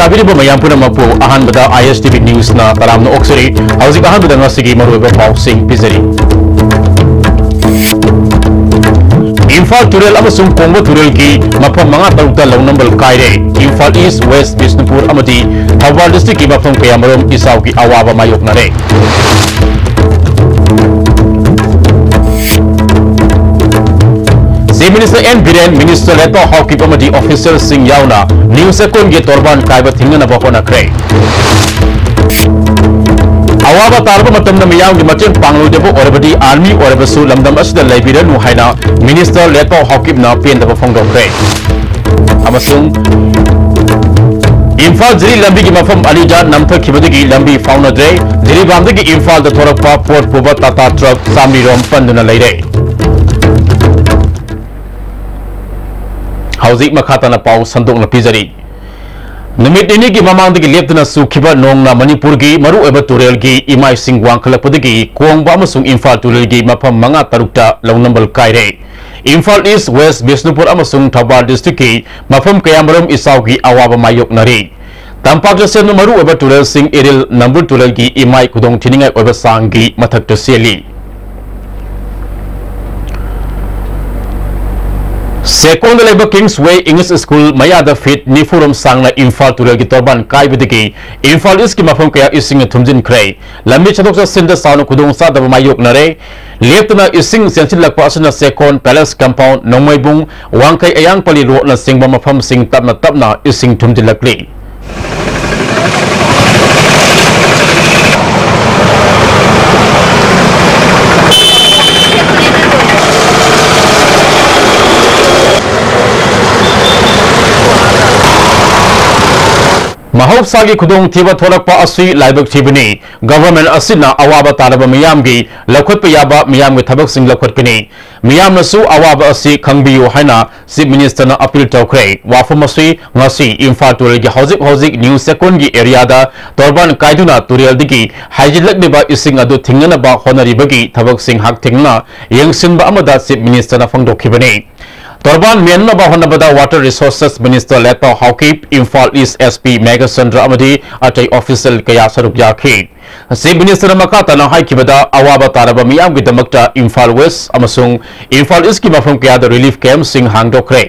ताबिरिबो मयाम पुनमकु अहानबदा ISTV news ना तरामनो ओक्सरी हौजिक अहानबदा ngasiगी मरुबा पाउसिंग पिजरी Imphal तुरेल अमसुंग Congo तुरेल की मफम मंगा तरुकता लौ नंबर कायरे इम्फाल ईस्ट वेस्ट बिष्णुपुर अमदी थौबाल डिस्ट्रिक्ट की मफम कयामरोम इसाव की अवाबा मायोकनरे minister N Biren minister Letpao Haokip committee officer Singh यावना न्यूज सेकोन के तोरबान कायबा थिंगना बहोना क्रे अवाबा तारबा मतमना मियाम की मचें पांगलोदेबो ओरबदी आर्मी ओरबसु लमदम असदा लाइबिरनु हाइना मिनिस्टर लेतो हॉकी ना पेंदबा फोंगदोखरे अमसुंग इम्फाल जिरी लंबी की मफम अलीजा नमथखिबदगी लंबी फाउनद्रे जिरीबामदगी इम्फाल द थोरकपा पोर्ट पुबा टाटा ट्रक सामनीरोम पंदुना लैरे हौजिक मखातना पाउ संदोकना पिजरी नुमित इनी की ममांग लेपतना सुखिबा नोंगना मणिपुर की मरु एबा तुरेल की इमाई सिंह वांखलपदगी कोंगबा अमसुंग इम्फाल तुरेल की मफम मंगा तरुकता लौ नंबर कायरे इम्फाल ईस्ट वेस्ट बिष्णुपुर अमसुंग थौबाल डिस्ट्रिक्ट की मफम कयामरम इसाव की अवाबा मायोकनरी तंपाक सेन मरु एबा तुरेल सिंह एरिल नंबर तुरेल की इमाई खुदोंग थिनिंगाई एबा सांग की मथक्ता सेली सेकोंड लेबर किंग्स वे इंग्लिश स्कूल मयादा फिट निफुरम सांगना इम्फाल तुरेल की तोरबान कायबदगी इम्फाल ईस्ट की मफम कया इसिंग थुमजिन ख्रे लंबी चदोक सिंदा साउन खुदोंग सादब मायोकनरे लेपतना इसिंग सेंसिलकपा असना सेकोंड पैलेस कंपाउंड नोंमैबुंग वांकै अयांगपली रोडना सिंगबा मफम सिंग तपना तपना इसिंग थुमजिलकली महौसागी खुदोंग थीबा थोरकपा असि लाइबक थीबनी गवर्नमेंट असिना अवाबा तारबा मियामगी लखुतपा याबा मियामगी थबक सिंग लखुतकनी मियामनसु अवाबा असि खंगबियु हाइना चीफ मिनिस्टर ना अपील तौखरे वाफम असि ngasi इम्फाल तुरेल की हौजिक न्यू सेकोन की एरिया दा तोरबान कायदुना तुरेल दिगी हाइजिलकनिबा इसिंग अदु थिंगनबा होनरिबगी थबक सिंग हाक थिंगना यंगसिनबा अमदा चीफ मिनिस्टर ना फंगदोखिबनी तोरबान मेनबा होनबदा water resources minister Letpao Haokip Imphal east SP Meghachandra अमदी अटै ऑफिशियल कया सरुक याखी चीफ मिनिस्टर मकातना हाइकिबदा अवाबा तारबा मियाम गिदमक्ता इम्फाल वेस्ट अमसुंग इम्फाल ईस्ट की मफम कयादा रिलीफ कैंप सिंह हांगदोखरे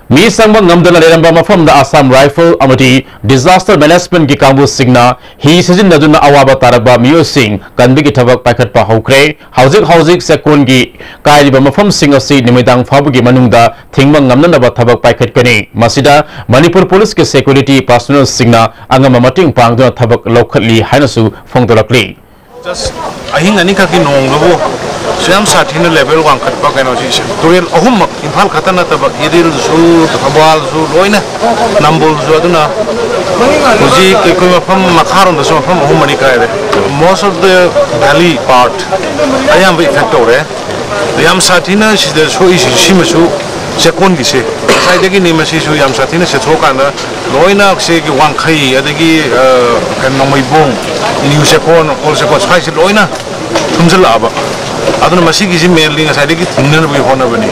मी संग ngमदना लेरंबा मफम दा आसाम राइफल अमदी डिजास्टर मैनेजमेंट की कांबु सिंगना ही सिजिनदुना अवाबा तारबा मियो सिंह कनबी की थबक पाखटपा हौखरे हौजिक सेकोन की कायरिबा मफम सिंग असि निमिदांग फाबुगी मनुंगदा थिंगबा ngमननबा थबक पाखटकनी मसिदा मणिपुर पुलिस के सिक्योरिटी पर्सनल सिंगना अंगम मटिंग पांगदुना थबक लौखटली हाइनसु फोंगदोलकली जस्ट अहिंग अनिका की नोंगबो स्वयं साथीन लेवल वांखटपा कनो जी तुरेल अहुम इम्फाल खतना तब इदिल सु थबाल सु लोइना नंबुल सु अदुना हुजी के कोई मफम मखारों दसो मफम अहुम मनी कायरे most of the valley part अयाम इफेक्ट हो रहे याम साथीन सिदे सो इसिमसु सेकोन की से साइडगी निमसिसु याम साथीन से थोकाना लोइना से की वांखै अदगी कनो मैबों न्यू सेकोन ऑल सेकोन साइड लोइना थुमजलाबा अदुना मसी की मेनली साइडगी थिंगनबी होनबनी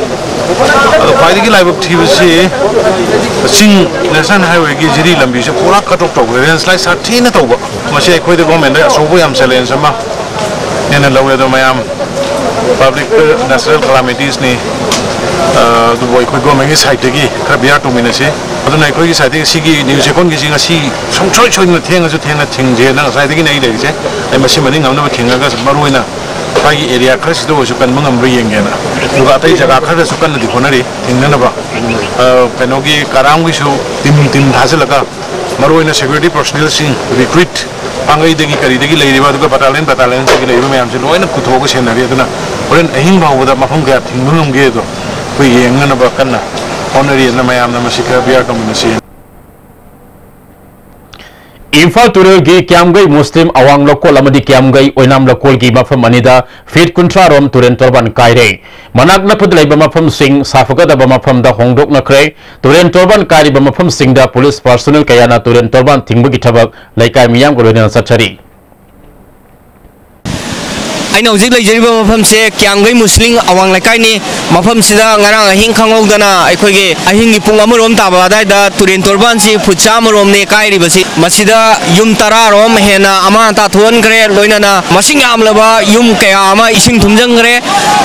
अदो फाइदगी लाइव थीबसी सिंग नेशनल हाईवे की जिरी लंबी से पूरा कट ऑफ तौर लैंडस्लाइड साथीन तौबा मसी अखोइद गवर्नमेंट असोबो याम चैलेंज अमा नेना लवे दो मयाम पब्लिक नेचुरल कैलामिटीज ने दुबई कोई गवर्नमेंट की साइड की खर बिया टोमिनसे अदुना अखोइगी साइड की न्यू सेकोन की जिंग असि सोंछोय सोइना थिंजे ना साइड की नहीं लेसे आई मसी मनिंग हमना थिंगागा मरुइना पाई एरिया खर सिदो सुकन मंगम रियंगेना दुगा तै जगह खर सुकन दि होनरी थिंगनबा कनोगी करांगी सु टिम धाजलगा मरुइना सिक्योरिटी पर्सनल सिंग रिक्रूट पांगई देगी करी देगी लेरिबा दुगा बटालियन से लेरिबा मयाम से लोइना कुथोग सेनरी अदुना होरेन अहिंग बावदा मफम गया थिंगनमगे दो कोई येंगनबा कन्ना होनरी ना मयाम ना मसिका बिया कम्युनिटी इम्फाल तुरेल की क्यामगई मुस्लिम अवांग लोकोल अमदी क्यामगई ओइनाम लोकोल की मफम अनिदा फीट कुंट्रा रोम तुरेन तोरबान कायरे मनाक नपद लेबा मफम सिंह साफगदबा मफम दा होंगदोक नखरे तुरेन तोरबान कायरिबा मफम सिंह दा पुलिस पर्सनल कयाना तुरेन तोरबान थिंगबगी थबक लैकाय मियाम को लोइना सचरी aina hojik leijariba mafam se kyanggai muslim awang laikai ni mafam sida ngarang ahing khangogdana aikhoi ge ahing gi pung amarom taba dai da turen torban si futsa amarom ne kai ribasi masida yum tara rom hena ama ta thon gre loina na masing amlaba yum kaya ama ising thumjang gre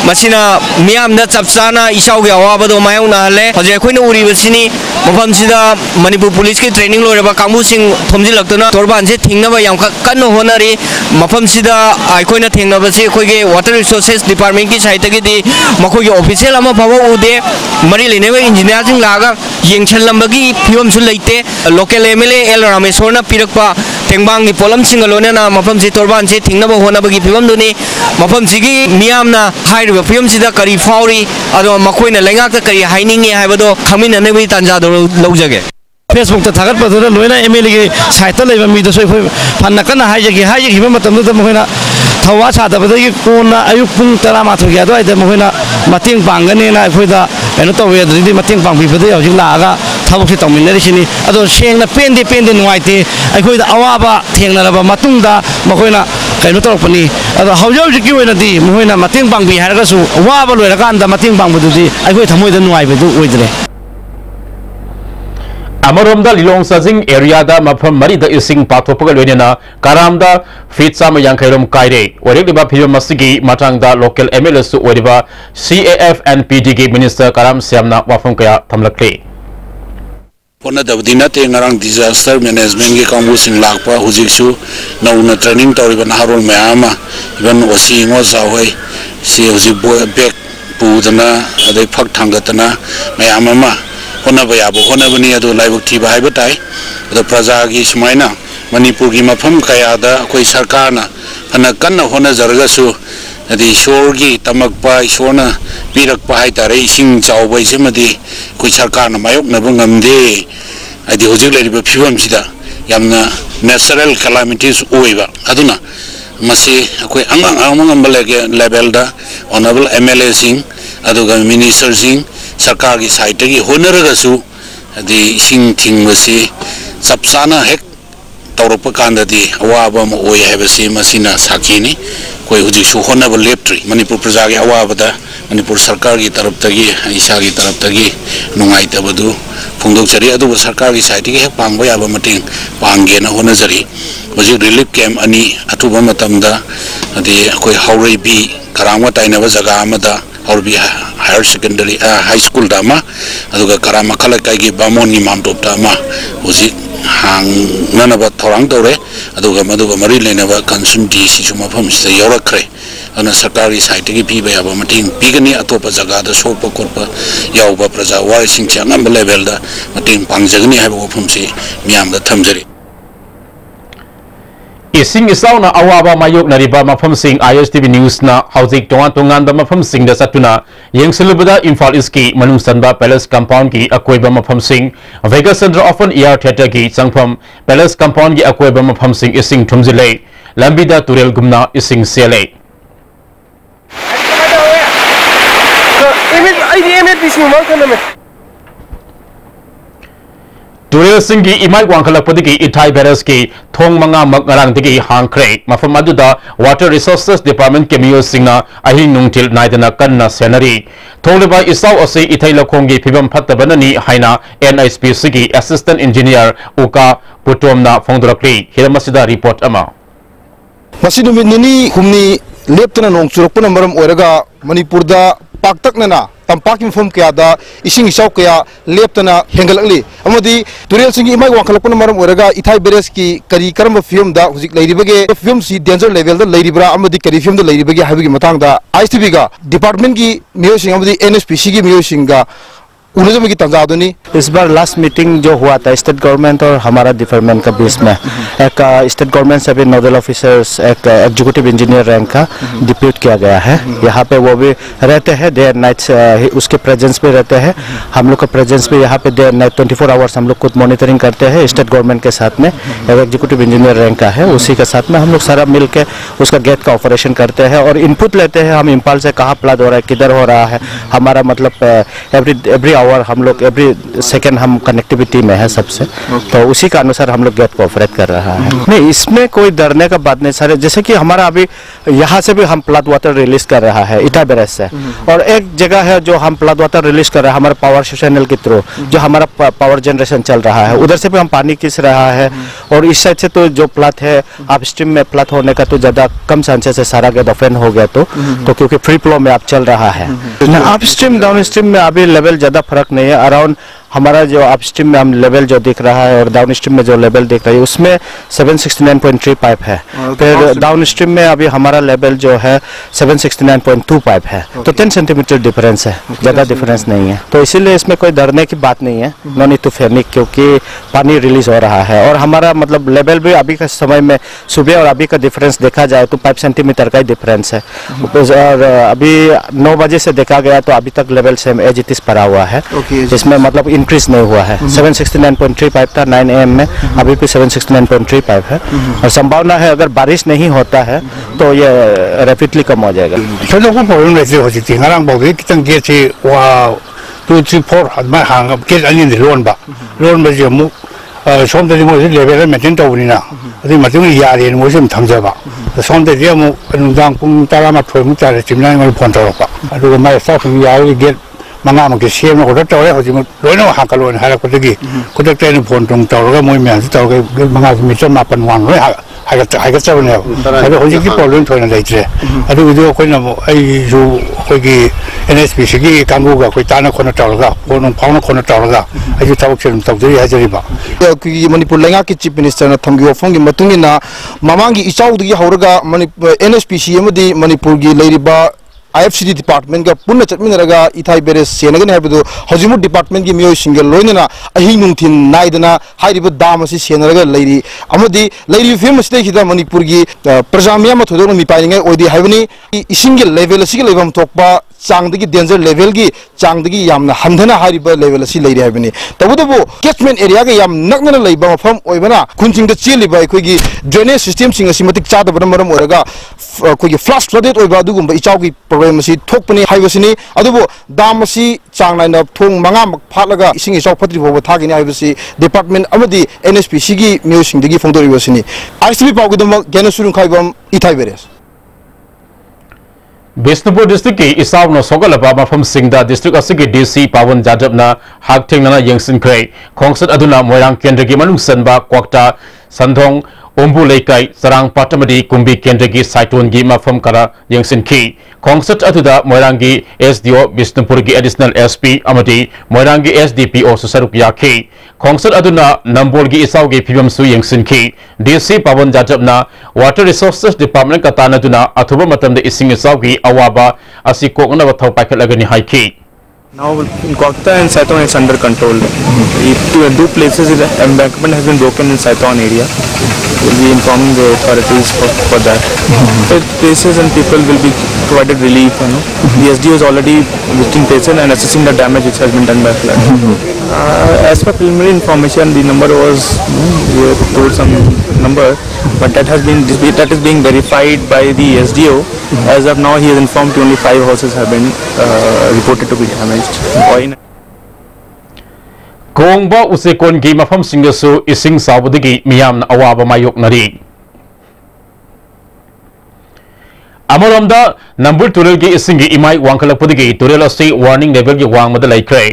masina miam da chapchana isau ge awa do mayong na le hoje khoi na uri basini mafam sida manipur police ki training loreba kangbu sing thomjil laktuna torban se thingna ba yam kan honari mafam sida aikhoi na thengna ba se khoi ge water resources department ki side gi di makhoi ge official ama phawa ude mari lene ba engineer sing laga yengchal lambagi phibam su leite local mla el rameswar na pirakpa tengbang gi polam sing alone na mafam se torban se thingna ba hona ba gi phibam duni mafam sigi miam na hairiba phibam sida kari fauri ado makhoi na lengak ta kari hainingi haibado khamina ne bi tanja do lojage Facebook ta thagat padura loina MLA gi site ta leiba mi da soi fanna kana haije hiba matam da moina thawa cha da badai kona ayuk pung tara ma thogi ado ai da moina mating pangane na foida eno to we di mating pang bi badai hojik la ga thabuk si tawmin ri sini ado seng na pende nuaite ai khoida awaba thengna raba matung da moina kaino to pani ado hawjau ji ki oina di moina mating pang bi haraga su awaba loira kan da mating pang bu di ai khoi thamoi da nuai be du oidre Amarom da Lilong Sajing area da mafam mari da ising pathopaga loinena karam da feet sama yang khairom kaire orek diba phibam masigi matang da local MLA su oriba CAF and PDG minister karam siamna wafam kaya thamlakle Pona dabdina te ngarang disaster management ge kambu sing lakpa hujik su nauna training toriba naharol mayama iban osi ngo zawai si hujik back pudana adai phak thangatana mayama ma hona bayabo hona bani adu laibuk thiba haiba tai adu praja gi sumaina manipur gi mafam kaya da koi sarkar na hana kanna hona jarga su adi shor gi tamakpa ishona pirakpa hai tare ising chawbai semadi koi sarkar na mayok na bangamde adi hojik leriba phibam sida yamna natural calamities oiba aduna masi koi angang level da honorable MLA sing aduga minister sing सरकार की side की होनरगसु अदि सिंग थिंगबसी सबसाना हेक तौरप कांददि अवाब म ओय हेबसी मसिना साखीनी कोई हुजिसु होनब लेप्ट्री मणिपुर प्रजा की अवाबदा मणिपुर सरकार की तरफ तगी ईसा की तरफ तगी नुंगाइतबदु फोंदोकचरी अदुबो सरकार की साइड की हेक पांगबो याबा मटिंग पांगेना होनजरी हुजि रिलीफ कैम्प अनि अथुबा मतमदा अदि कोई हौरै बी करांगवा ताइनबा जगह अमदा और भी हायर सेकेंडरी हाई स्कूल दामा अदुगा करामा खला काइगी बामोनी मामटोप दामा हुजि हांग ननबा थौरांग तौरे अदुगा मदुगा मरि लेनबा कंसुन डीसी सुमा फमसिदा यौरखरे अना सरकारी साइट की पीबा याबा मटिंग पीगनी अतोपा जगह दा सोपा कोरपा यावबा प्रजा वारिसिंग चांगम लेवल दा मटिंग पांगजगनी हाबा वफमसि मियाम दा थमजरी Ising isaw na awaba mayok na riba mafam sing ISTV News na hauzik tongan da mafam sing da satuna yang selubada Imphal East manung sanba Palace Compound ki akoiba mafam sing Vegas Center Open Air Theatre ki changpham Palace Compound ki akoiba mafam sing ising thumjile lambida turel gumna ising sele Turel Singh ki imai wangkhalakpadi ki ithai beres ki thong manga magrang digi hangkre mafam aduda Water Resources Department ke miyo singna ahing nungtil naidana kanna senari thongleba isaw ase ithai lakhong gi phibam phattabanani haina NISPC ki Assistant Engineer Uka Putomna phongdorakli hiramasida report ama Masinu nini humni leptana nong churakpuna maram oiraga Manipurda paktaknana tampakim fom kaya da ising isaw kaya leptana hengalakli amadi Turel Singh imai wangkhalakpuna maram oiraga ithai beres ki kari karamba film da hujik leiribage film si danger level da leiribra amadi kari film da leiribage habigi matang da ISTV ga department ki miyo sing amadi NSPC ki miyo sing ga उन्हें की तंजादुनी इस बार last meeting जो हुआ था state government और हमारा department का बीच में एक स्टेट गवर्नमेंट से भी नोडल ऑफिसर्स एक एग्जीक्यूटिव इंजीनियर रैंक का डिप्यूट किया गया है यहाँ पे वो भी रहते हैं डे एंड नाइट उसके प्रेजेंस पे रहते हैं हम लोग का प्रेजेंस पे यहाँ पे डे एंड नाइट 24 आवर्स हम लोग खुद मॉनिटरिंग करते हैं स्टेट गवर्नमेंट के साथ में एक एग्जीक्यूटिव इंजीनियर रैंक का है उसी के साथ में हम लोग सारा मिल के उसका गेट का ऑपरेशन करते हैं और इनपुट लेते हैं हम इम्फाल से कहाँ फ्लड हो रहा है किधर हो रहा है हमारा मतलब एवरी पावर हम लोग एवरी सेकेंड हम कनेक्टिविटी में है सबसे, तो उसी का अनुसार हम लोग गेट कोऑपरेट कर रहा है। नहीं, इसमें कोई डरने का बात नहीं सर। जैसे कि हमारा अभी यहाँ से भी हम फ्लड वाटर रिलीज कर रहा है इटा बैरेज से, और एक जगह है जो हम फ्लड वाटर रिलीज कर रहे हैं हमारे पावर चैनल के थ्रू, जो हमारा पावर जनरेशन चल रहा है, उधर से भी हम पानी खींच रहा है। और इस साइड से तो जो फ्लड है आप स्ट्रीम में फ्लड होने का तो ज़्यादा कम चांसेस है, सारा गेट ओपन हो गया तो क्योंकि फ्री फ्लो में आप चल रहा है। अप स्ट्रीम डाउन स्ट्रीम में अभी लेवल ज़्यादा फर्क नहीं है। अराउंड हमारा जो अप स्ट्रीम में हम लेवल जो दिख रहा है और डाउन स्ट्रीम में जो लेवल दिख रहा है उसमें 769.3 पाइप है। फिर डाउन स्ट्रीम में अभी हमारा लेवल जो है 769.2 पाइप है, तो 10 सेंटीमीटर डिफरेंस है, ज़्यादा डिफरेंस नहीं है। तो इसीलिए इसमें कोई डरने की बात नहीं है, नो नीड टू पैनिक, क्योंकि पानी रिलीज हो रहा है। और हमारा मतलब लेवल भी अभी का समय में सुबह और अभी का डिफरेंस देखा जाए तो 5 सेंटीमीटर का ही डिफरेंस है। और अभी 9 बजे से देखा गया तो अभी तक level same as it is पड़ा हुआ है, इसमें मतलब इंक्रीज नहीं हुआ है। 769.3 पाइप था 9 AM में, अभी भी 769.3 पाइप है। और संभावना है अगर बारिश नहीं होता है तो ये रैपिडली कम हो जाएगा। प्रॉब्लम रहती हो सकती है बहुत कितने गेट से 2, 3, 4 हद हांग गेट अनी लोनबा जो मु सोम लेवल मेंटेन तौबनीना यारे मोसे थमजबा सोम नुदांग पुंग 12 तारे चिमना फोन तौरपा माई स्टाफ गेट मंगा के सेम ऑर्डर तौर लोना हाकलोन है खुद फोन तुम तौर मोई मैं तौर मंगा मीटर 5 वांग हागचबने हजिकी प्रॉब्लम थोड़ा लेते NSPC की कांगूगा कोई ताना खोना तौरगा फोन फाउना खोना तौरगा अजु थबक से तौदरी हाजरीबा की मणिपुर लेंगा की चीफ मिनिस्टर ना थमगी वफंग की मतुंगिना ममांगी इचाउदगी हौरगा NSPC अमदी मणिपुर की लेरिबा IFCD डिपार्टमेंट का पुनः चटमिनरगा इथाई बेरेस सेनगन है हजिमु डिपार्टमेंट की मियो सिंगल लोइनना अहिंग नुंथिन नाइदना हाइरिबा दाम असि सेनरगा लेरी अमदी लेरी फेमस देखिदा मणिपुर की प्रजा मिया मथोदोन मिपाइंगे ओइदी हाइबनी इसिंग लेवल असि लेबम तोकपा चांगदगी डेंजर लेवल की चांगदगी यामना हंधना हारिबा लेवल असि लेरी हाइबनी तबुदबो कैचमेंट एरिया के याम नकनना लेबा मफम ओइबना खुनसिंग द चेलिबा अखोगी ड्रेनेज सिस्टम सिंग असि मतिक चादबन मरम ओरगा अखोगी फ्लश फ्लडेड ओइबा दुगुंबा इचाउगी प्रॉब्लम असि थोकपनी हाइबसिनी अदुबो दाम असि चांग नाइना थोंग मंगा फाटलगा इसिंग इचाउ फत्रि बोबा थागिनी हाइबसि डिपार्टमेंट अमदी NSPC की म्यूसिंगदगी फोंदोरिबसिनी ICB पाउगदम गेनसुरुं खाइबम इथाई बेरेस बिष्णुपुर डिस्ट्रिक्ट की इसावनो सोगलबा मफम सिंगदा डिस्ट्रिक्ट असगी DC पावन जाजबना हाक थेंगना यंगसिनख्रे खोंगसत अदुना मोयरांग केंद्र की मनुंग सनबा क्वाक्टा संधोंग ओम्बु लेकाई सरंग पाटमदी कुंबी केंद्र की साइटोन की मफम करा यंगसिनखी खोंगसत अदुदा मोयरांग की SDO बिष्णुपुर की एडिशनल SP अमदी मोयरांग की SDPO सुसरुक याखी खोंगसत अदुना नंबोल की इसाव की फिल्म सु यंगसिनखी DC पावन जाजबना वाटर रिसोर्सेस डिपार्टमेंट का तानदुना अथुबा मतम दे इसिंग इसाव की अवाबा असि कोगना वथौ पाइखलगनि हाइखी Now in Kokta and Saiton it's under control. In 2 places the embankment has been broken in Saiton area. We'll be informing the authorities for that. So places and people will be provided relief. The SDO is already visiting places and assessing the damage which has been done by flood. As per preliminary information, the number was we have told some number, but that is being verified by the SDO. As of now, he has informed only 5 houses have been reported to be damaged. Kongba usekon gi mafam singasu ising saubudigi miyam na awaba mayok nari Amoromda number turel gi ising gi imai wangkalakpudigi turel asi warning level gi wang madalai kre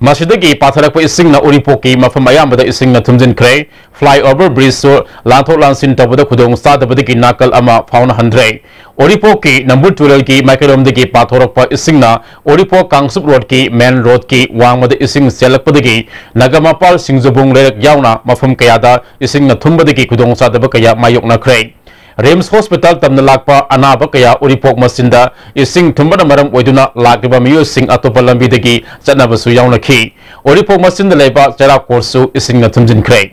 masidagi pathalakpa ising na uripoki mafam ayambada ising na thumjin kre flyover bridge so lanthok lansin tabada khudong sadabadigi nakal ama fauna handre Oripoki number 12 की माइक्रोम दगी पाथोरक इसिंगना ओरिपो कांगसुप road की main road की वांगमद इसिंग सेलकपदगी नगमापाल सिंगजुबुंग लेरक यावना मफम कयादा इसिंगना थुंबदगी खुदोंग सादब कया मायोकनख्रे Rhames hospital तमना लाकपा अनाब कया ओरिपोक मसिंदा इसिंग थुंबना मरम ओइदुना लाकबा मियो सिंग अतोप लंबीदगी चनबसु यावनखी ओरिपोक मसिंदा लेबा चरा कोर्सु इसिंगना थुंजिनख्रे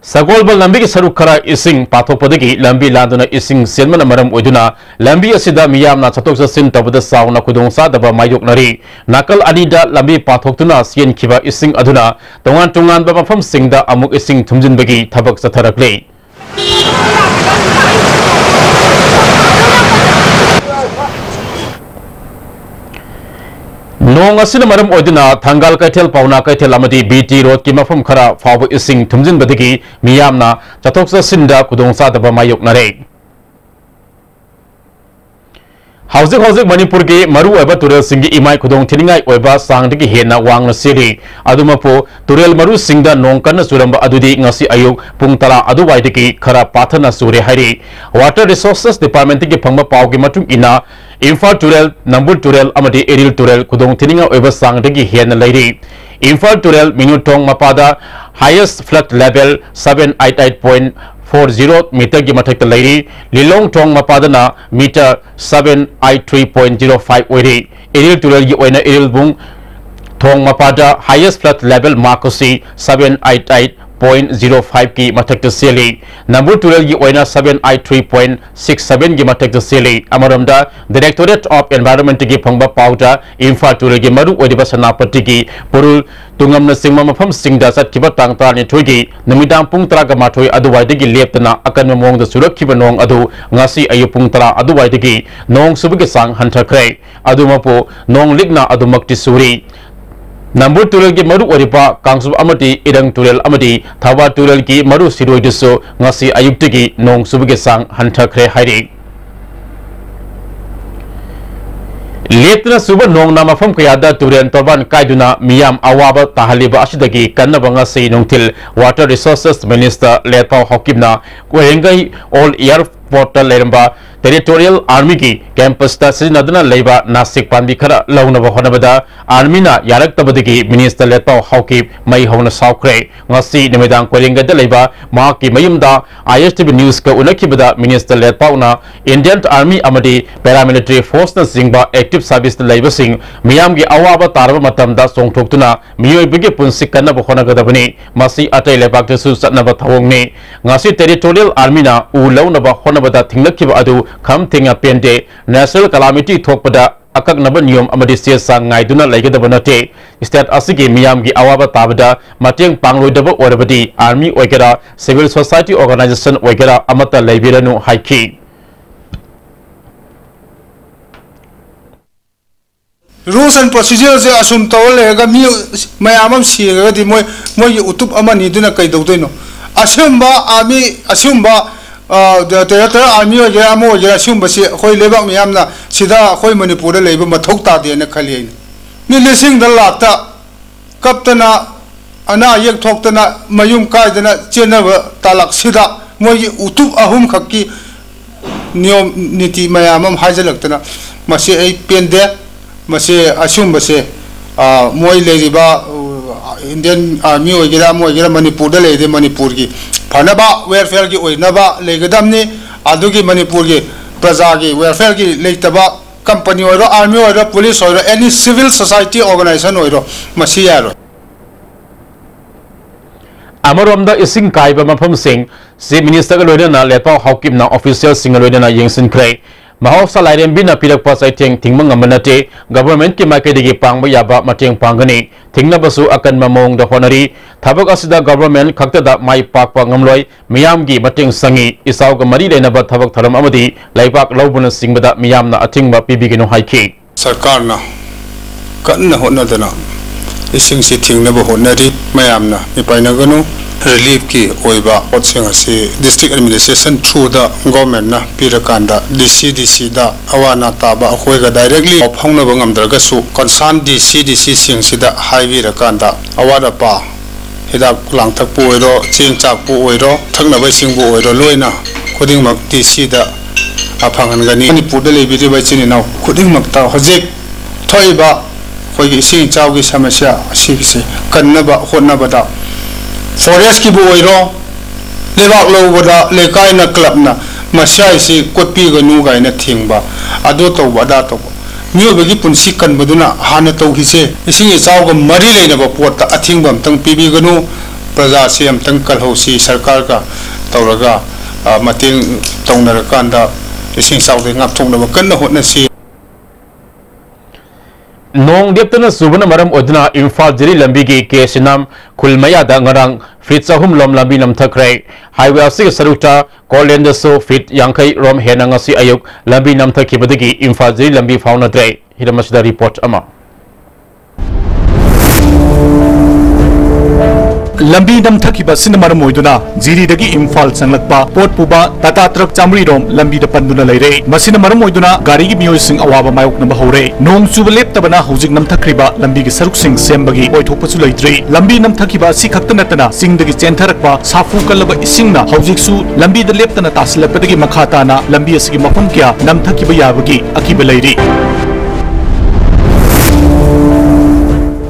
सगोलबल लंबी की सरुक खरा इसिंग पाथोपदगी लंबी लांदुना इसिंग सेलमन मरम ओइदुना लंबी असिदा मियामना चतोक चसिन तबद सावना खुदोंग सादबा मायोकनरी नाकल अनिदा लंबी पाथोक्तुना सियनखिबा इसिंग अदुना तोंगान तोंगान बा मफम सिंगदा अमुक इसिंग थुमजिनबगी थबक चथरकले Nong asina maram odina thangal kaithel pauna kaithel amadi BT road ki mafam khara fawu ising thumjin badigi miyamna chathoksa sinda kudongsa daba mayok nare Housing Manipur ki maru oiba turel singi imai kudong thiningai oiba sangdigi hena wangna siri adumapo turel maru singda nong kana suramba adudi ngasi ayuk pung tala aduwaidigi khara pathana sure hari Water Resources Department ki phangba pawgi matung ina Imphal Turel, Nambur Turel, Amadi Eril Turel, Kudong Tininga Oiba Sangdagi Hen Lady. Imphal Turel, Minutong Mapada, highest flood level 788.40 meter Gimatek the lady. Lilong Tong Mapadana meter 783.05 Wadi. Eril Turel Yoena Eril Bung Tong Mapada, highest flood level Marcosi 788.05 ki matak the sili. Nambur Turel gi oina 783.67 gi matak the sili. Amaramda Directorate of Environment gi phangba pauta Imphal Turel gi maru odiba sanapati gi purul tungam na singma mafam singda sat kiba tangta ni thogi namidang pung tara ga mathoi aduwai digi leptana akan mong da surak kiba nong adu ngasi ayu pung tara aduwai digi nong subugi sang hanthakrai adumapo nong ligna adumakti suri Nambur Turel ki maru oripa Kangsub amati Irang Turel amati Thawa Turel ki maru siroi diso ngasi ayukti ki nong subuge sang hanthakre hairi Letna suba nong na mafam kayada Turel torban kaiduna miyam awaba tahaliba asidagi kannaba ngasi nongtil Water Resources Minister Letpau Hokimna Kuhengai All Air Portal leramba Territorial Army ki campus ta sinadana leiba Nasik Pandi khara launaba honabada Army na yarak tabadagi Minister Letpau Hokip mai hona saukre ngasi nimedang kolinga da leiba ma ki mayumda ISTV News ka unakibada Minister Letpau na Indian Army amadi paramilitary force na singba active service leiba sing miyam gi awaba taraba matamda songthoktuna miyoi bigi punsik kana bohonagadabani masi atai lebak su satnaba thawongni ngasi Territorial Army na u launaba honabada thinglakiba adu Kam Tinga Pente, National Calamity Thokpada, Akak Nabanium Amadisia Sang Naiduna Lagabanate, State Asiki Miamgi Awaba Tabada, Matang Pangloidaba Orabadi, Army Oigera, Civil Society Organization Oigera, Amata Labirano Haiki. Rules and procedures are assumed to all Mayamam Sierra, the Moy Utub Amani Duna Kaidodino. Asumba Army, Asumba. The Territorial Army or Yamo Yasum Basi, Hoi Lebak Miamna, Sida, Hoi Manipura labor, Matokta, the Nakalian. Nilising the Lata, Captana, Ana Yak Toktana, Mayum Kaidana, Geneva, Talak Sida, Moy Utub Ahum Kaki, Niom Niti Mayamam Hazelactana, Masi A Pende, Masi Asum Basi, Moy Ladyba, Indian Army or Yeramo Manipura lady Manipurgi. Panaba welfare ki oinaba legadamni adugi Manipur ki praja ki welfare ki leitaba company oiro army oiro police oiro any civil society organization oiro masiyaro Amaramda ising kaiba mafam sing si minister loidana Letpau Hokim na official single loidana yengsin krai Mahausa Lairem Bina Pirak Pasai Ting Tingmang Amanate, government ki Makadigi Pangba Yaba Mating Pangani, Tingnabasu Akan Mamong the Honori, Tabak Asida government Kaktada Mai Pak Pangamloy, Miyamgi Mating Sangi, Isauga Mari Lenaba Tabak Taram Amadi, Laibak Laubuna Singbada Miyamna Atingba Pibigino Haiki. Sarkarna Katna Honadana, Ising Sitting Never Honari, Mayamna, Nipainagano. Relief ki oiba otsengasi district administration through the government na pirakanda DCDC da awana taba hoiga directly phongna bangam draga su concern DCDC sing sida highway rakanda awada pa hida kulang thak pu oiro ching chak pu oiro thakna bai sing bu oiro loina khuding mak DC da aphangan gani Manipur da lebi ri bai chini naw khuding mak ta hojek thoiba hoigi sing chaw gi samasya si kanna ba honna ba da Forest ki buoiro lebak lo boda lekai na club na masai si kotpi ga nu ga na thingba ado to bada to nyu bagi punsi kan baduna hana to hise ising e chaw ga mari leina ba pot ta athingbam tang pibi ga nu praja se am tang kal hosi sarkar ka tawraga mating tongnar kanda ising chaw de ngap thongna ba kan na hotna si Nong Deptana Subana Maram Odna Imphal Jiri Lambigi Kesinam Kulmaya da Ngarang Fit Sahum Lom Lambi Nam Thakrai Highway Asik Saruta Kolenda So Fit Yankai Rom Henangasi Ayuk Lambi Nam Thakibadigi Imphal Jiri Lambi Fauna Dre Hidamasida report ama lambi namthakiba sina maram oiduna jiri dagi imphal changlakpa pot puba tata truck chamri rom lambi da panduna leire masina maram oiduna gari gi miyoi sing awaba mayok namba hore nong chuba leptabana hojik namthakriba lambi gi saruk sing sembagi oithokpasu leitri lambi namthakiba si khakta natana sing dagi chentherakpa safu kalaba isingna hojik su lambi da leptana taslapdagi makhatana lambi asigi mafam kya namthakiba yabagi akiba leiri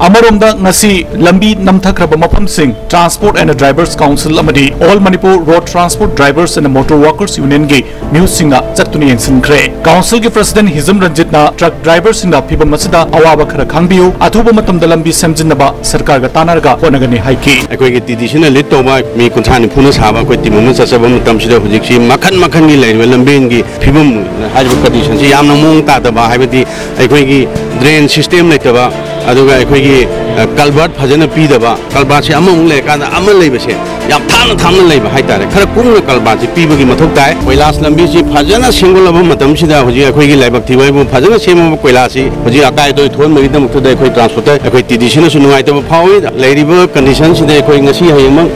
Amaronda ngasi lambi namthakraba mafam sing Transport and Drivers Council amadi All Manipur Road Transport Drivers and Motor Workers Union gi news singa chatuni yengsinkre council gi president Hizam Ranjit na truck drivers singa phibam masida awaba khara khangbiu athuba matam da lambi semjinaba sarkar ga tanarga honagani haiki ekoi gi traditional lit toba mi kunthani phuna saba koi timum chasaba matam sida hujiksi makhan makhan gi leirwa lambi gi phibam hajba condition si yamna mong ta da ba haibati ekoi gi drain system leitaba aduga ekoi gi kalbat phajana pidaba kalbat se among le kana amal leibase yam thana leiba haitare khara kungna kalbat se pibagi mathok tai koilas lambi si phajana singolaba matam sida hoji ekoi gi laibak thiwai bu phajana sema koilas si hoji akai doi thon magi dam thudai ekoi transport ekoi traditional su nuai taba phawi leiriba condition sida ekoi ngasi hayang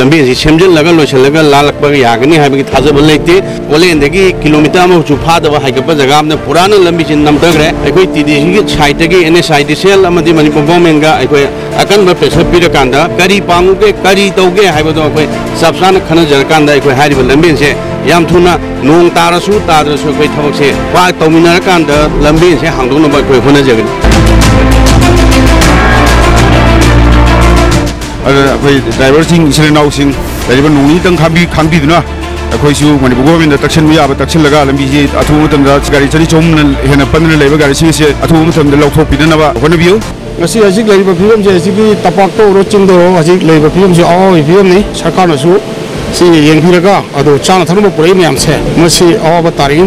lambi si semjel laga loisal laga lalak ba yagani haibagi thajaba leite olen degi kilometer ma chu phadaba haigapa jaga amna purana lambi sin namtagre ekoi traditional gi site gi NSID sel amadi manipur government ga ekoi akan ba pressure pira kanda kari pamuge kari toge haibado ekoi sabsana khana jarkanda ekoi hariba lambi se yam thuna nong tarasu tadrasu ekoi thabak se pa tominar kanda lambi se hangdong na ba ekoi hona jagani अखोई driver इसे नाव नोनी तंग खाबीदना अखोईसु Manpur government तक्सन याब तक्सन लंबी अथुब गाड़ी चली चौम हेन पंद्रह लेब गाड़ी से अथुब लौथोपीदनब होनबियु फिवम से तपाक चिंदो फिवम से अवाब फिवमनी सरकार येंफीरगा चाना थनब पुरई मैम से अवाब तारीखी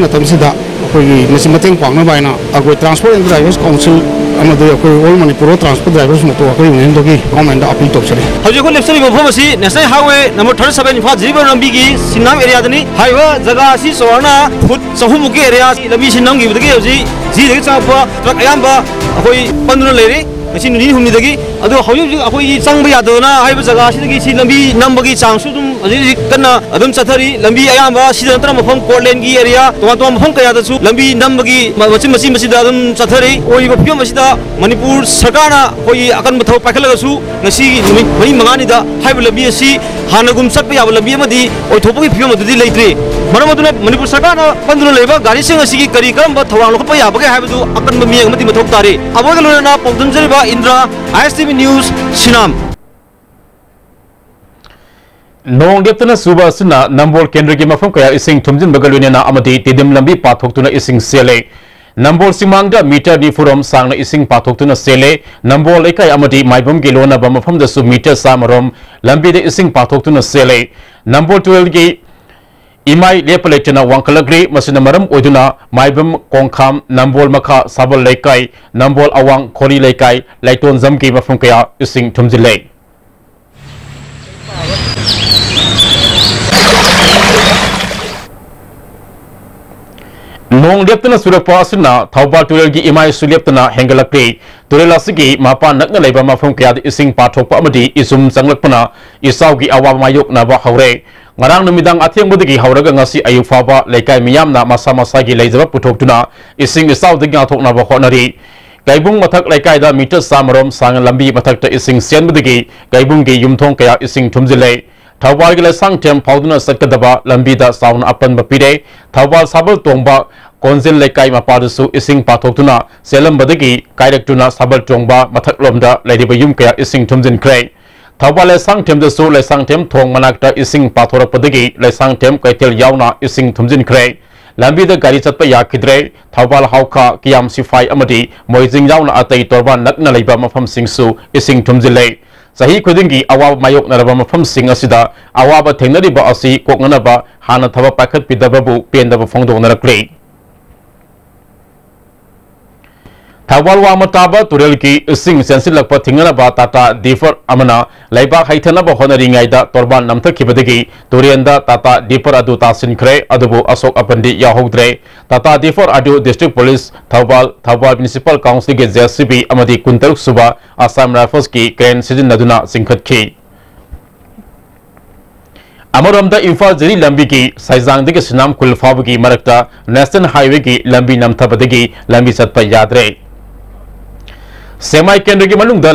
मतंग पांगना अखोई transport and drivers council all Manipur transport drivers motor union government appeal तौसरी हजिको लेप्सरी मफम असि national highway number 37 Imphal Jiribam लंबी की सिन्नाम एरिया दनी हाईवे जगह असि सोरना फुट चहुम के एरिया लंबी सिन्नाम की बदगी हजि जी दगी चापा ट्रक अयाम्बा अखोई 15 लेरे मसी नुनी हुमनी दगी अदो हजि अखोई चंग यादना हाईवे जगह असि सी लंबी नंबगी चांगसु दुम हजि कन्ना अदुम चथरी लंबी अयाम्बा सिदंतर मफम कोर्टलैंड की एरिया तो मफम कयादसु लंबी नंबगी मसी अदुम चथरी ओइबा फियम मसिदा मणिपुर सरकारना होई अकन बथौ पाखलगसु ngasi numit mari mangani da haiba labi asi hanagum satpa yaba labi amadi oithopagi phiyam adudi leitri maram aduna manipur sarkar na pandru leba gari sing asi gi kari karam ba thawang lokpa yaba ga haiba du akan ba mi amati mathok tare aboga lona pawdam jariba indra ISTV news sinam nong deptana suba sina nambol kendra gi mafam kaya ising thumjin bagalune na amadi tidim lambi pathoktuna ising sele Nambol simangda meter ni furom sangna ising pathoktuna sele nambol ekai amadi maibum gilona ba mafam da su meter samarom lambi de ising pathoktuna sele nambol 12 gi imai lepalechana wangkalagri masina maram oiduna maibum kongkham nambol makha sabal lekai nambol awang khori lekai laiton zamgi mafam kaya ising thumjile nong leptana surapa asuna thauba turel gi imai suleptana hengalakri turela sigi mapa nakna leiba mafam kya ising pathokpa amadi isum changlakpana isau gi awab mayok na ba haure ngarang numidang athiang bodigi hauraga ngasi ayu faba leikai miyamna masa masa gi leijaba putoktuna ising isau digi athokna ba honari gaibung mathak leikai da meter samarom sang lambi mathak ta ising sian bodigi gaibung gi yumthong kaya ising thumjile Thawbal gila sang tem pauduna sakadaba lambi da saun apan bapire Thawbal sabal tongba konzil lekai mapadusu ising pathoktuna selam badagi kairektuna sabal tongba mathak lomda ladiba yum kaya ising thumjin krai Thawbal le sang tem da su le sang tem thong manakta ising pathora padagi le sang tem kaitel yauna ising thumjin krai lambi da gari chatpa yakidre Thawbal hauka kiyam sifai amadi moijing yauna atai torba nakna leiba mafam singsu ising thumjilai Sahi kudingi awab mayok naraba mafam sing asida awaba thengnariba asi koknanaba hana thaba pakhat pidababu pendaba phongdong narakle Thawbal wa mataba turel ki sing sensil lakpa thinganaba tata defer amana laiba haithanaba honari ngaida torban namthakibadagi turienda tata defer adu tasin khre adubu asok apandi yahodre tata defer adu district police Thawbal municipal council ge JCB amadi kuntaruk suba Assam Rifles ki crane sizin naduna singkhat ki अमरोमदा Imphal जरी लंबी की साइजांग सिनाम कुल फाबगी मरक्ता national highway की लंबी नमथबदगी लंबी चतप यादरे सेमाई केंद्र की मनुंग